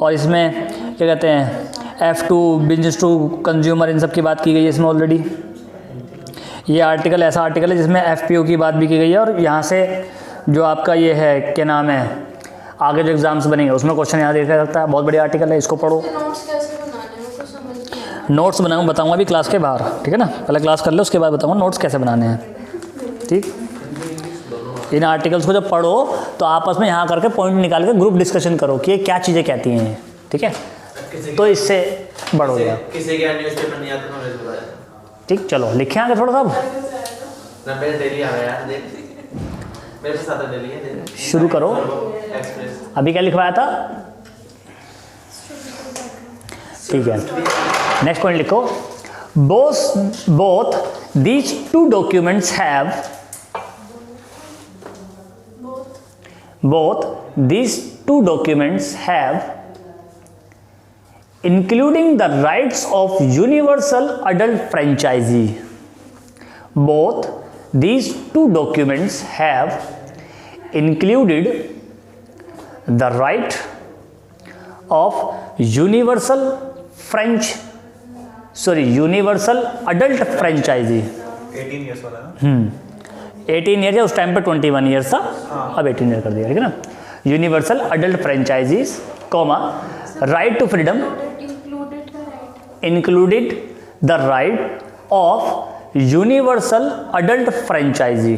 और इसमें क्या कहते हैं F2 बिजनेस टू कंज्यूमर, इन सब की बात की गई है इसमें ऑलरेडी। ये आर्टिकल ऐसा आर्टिकल है जिसमें FPO की बात भी की गई है। और यहाँ से जो आपका ये है क्या नाम है, आगे जो एग्जाम्स बनेंगे उसमें क्वेश्चन यहाँ देखा सकता है। बहुत बढ़िया आर्टिकल है, इसको पढ़ो। नोट्स कैसे बनाने हैं मुझे समझ नहीं आया। नोट्स बनाऊँ बताऊँगा अभी क्लास के बाहर, ठीक है ना। पहले क्लास कर लो, उसके बाद बताऊँगा नोट्स कैसे बनाने हैं, ठीक। इन आर्टिकल्स को जब पढ़ो तो आपस में यहाँ करके पॉइंट निकाल के ग्रुप डिस्कशन करो कि ये क्या चीज़ें कहती हैं, ठीक है। तो इससे बढ़ोगे आप, किसी के न्यूज़पेपर नहीं आता नॉलेज बताया। ठीक। चलो लिखे आगे थोड़ा सा ना मेरे डेली आ गया यार, देख मेरे साथ आता डेली है। शुरू करो। एक्सप्रेस अभी क्या लिखवाया था, ठीक है। नेक्स्ट पॉइंट लिखो। Both these two documents have both these two documents have including the rights of universal adult franchisee. Both these two documents have included the right of universal adult franchisee. 18 years वाला ना। 18 ईयर या उस टाइम पे 21 ईयर्स था, अब 18 ईयर कर दिया, ठीक है ना। Universal adult franchises comma right to freedom included the right of universal adult franchise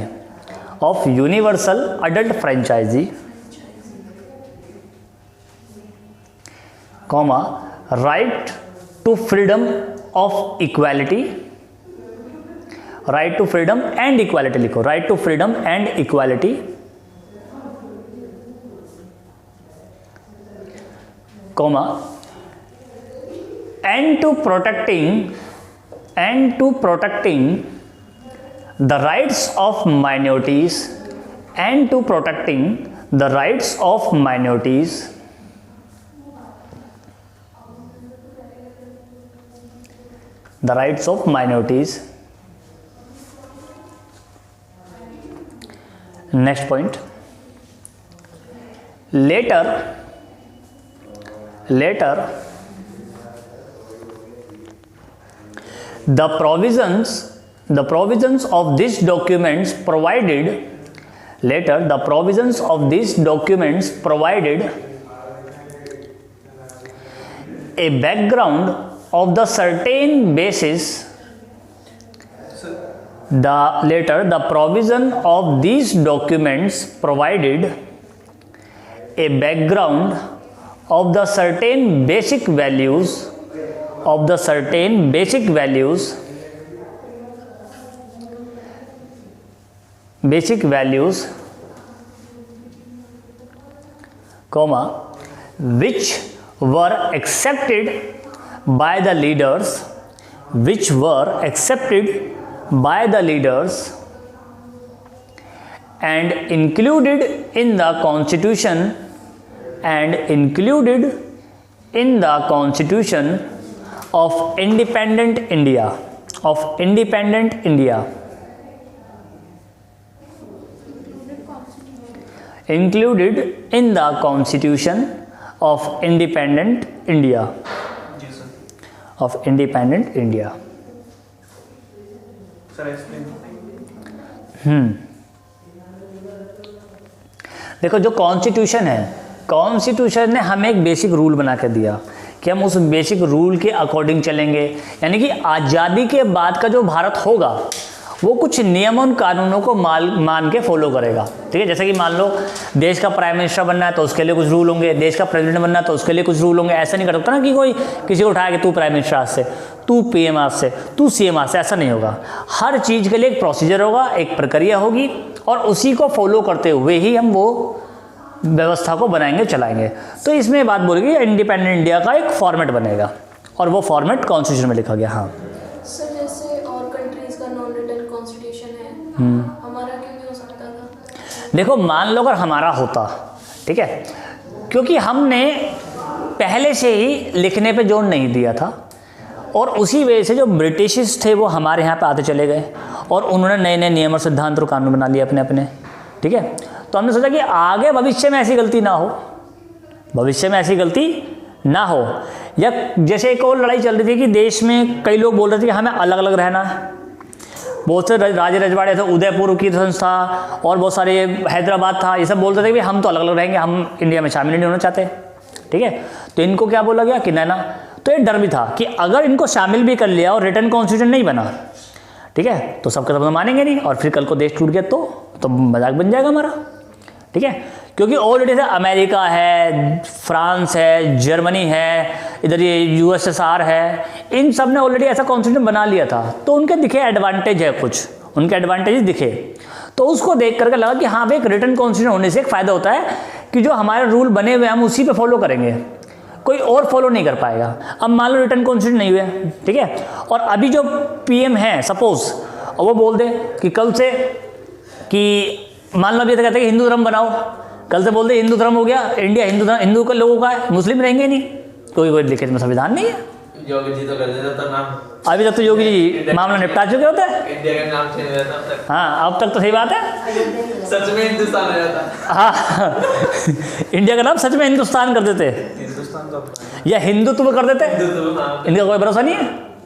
comma right to freedom of equality, right to freedom and equality लिखो, right to freedom and equality comma and to protecting the rights of minorities and to protecting the rights of minorities Next point. Later, the provisions of these documents provided a background of the certain basis. The provision of these documents provided a background of the certain basic values comma which were accepted by the leaders and included in the constitution of independent India. Included in the constitution of independent India. जी सर। of independent India. Sir explain. देखो जो कॉन्स्टिट्यूशन है, कॉन्स्टिट्यूशन ने हमें एक बेसिक रूल बना के दिया कि हम उस बेसिक रूल के अकॉर्डिंग चलेंगे। यानी कि आज़ादी के बाद का जो भारत होगा वो कुछ नियमों कानूनों को मान के फॉलो करेगा, ठीक है। जैसे कि मान लो देश का प्राइम मिनिस्टर बनना है तो उसके लिए कुछ रूल होंगे, देश का प्रेसिडेंट बनना है तो उसके लिए कुछ रूल होंगे। ऐसा नहीं कर सकता ना कि कोई किसी को उठाया कि तू प्राइम मिनिस्टर आज से, तू PM आज से, तू CM आज से, ऐसा नहीं होगा। हर चीज़ के लिए एक प्रोसीजर होगा, एक प्रक्रिया होगी और उसी को फॉलो करते हुए ही हम वो व्यवस्था को बनाएंगे, चलाएंगे। तो इसमें बात बोलेगी इंडिपेंडेंट इंडिया का एक फॉर्मेट बनेगा और वो फॉर्मेट कॉन्स्टिट्यूशन में लिखा गया। हाँ सर जैसे और कंट्रीज का नॉन रिटन कॉन्स्टिट्यूशन है, हमारा देखो मान लो अगर हमारा होता, ठीक है, क्योंकि हमने पहले से ही लिखने पे जोर नहीं दिया था और उसी वजह से जो ब्रिटिश थे वो हमारे यहाँ पे आते चले गए और उन्होंने नए नए नियम और सिद्धांत और कानून बना लिए अपने अपने, ठीक है। तो हमने सोचा कि आगे भविष्य में ऐसी गलती ना हो, भविष्य में ऐसी गलती ना हो। या जैसे एक और लड़ाई चल रही थी कि देश में कई लोग बोल रहे थे कि हमें अलग अलग रहना है, बहुत से राजे रजवाड़े थे, उदयपुर की संस्था और बहुत सारे हैदराबाद था, ये सब बोलते थे कि हम तो अलग अलग रहेंगे, हम इंडिया में शामिल नहीं होना चाहते, ठीक है। तो इनको क्या बोला गया कि ना, तो ये डर भी था कि अगर इनको शामिल भी कर लिया और रिटर्न कॉन्स्टिट्यूशन नहीं बना, ठीक है, तो सबके सब मानेंगे नहीं और फिर कल को देश टूट गया तो मजाक बन जाएगा हमारा, ठीक है। क्योंकि ऑलरेडी से अमेरिका है, फ्रांस है, जर्मनी है, इधर ये यूएसएसआर है, इन सब ने ऑलरेडी ऐसा कॉन्स्टिट्यूशन बना लिया था, तो उनके दिखे एडवांटेज है, कुछ उनके एडवांटेज दिखे, तो उसको देख करके लगा कि हाँ भाई एक रिटर्न कॉन्स्टिट्यूशन होने से एक फ़ायदा होता है कि जो हमारे रूल बने हुए हैं हम उसी पे फॉलो करेंगे, कोई और फॉलो नहीं कर पाएगा। अब मान लो रिटर्न कॉन्स्टिट्यूशन नहीं हुआ, ठीक है, और अभी जो पीएम है सपोज वो बोल दे कि कल से कि मान लो अभी तो कहते हैं कि हिंदू धर्म बनाओ, कल से बोल दे हिंदू धर्म हो गया, इंडिया हिंदू के लोगों का है, मुस्लिम रहेंगे नहीं, कोई लिखित में संविधान नहीं है। योगी जी तो कर देता था नाम, अभी तक तो योगी जी मामला निपटा चुके होते हैं। इंडिया का नाम चेंज हो जाता तक। हाँ अब तक तो सही बात है, सच में हिंदुस्तान हो जाता। हाँ इंडिया का नाम सच में हिंदुस्तान कर देते, हिंदुस्तान का या हिंदुत्व कर देते, हिंदुत्व, हाँ। इनका कोई भरोसा नहीं है।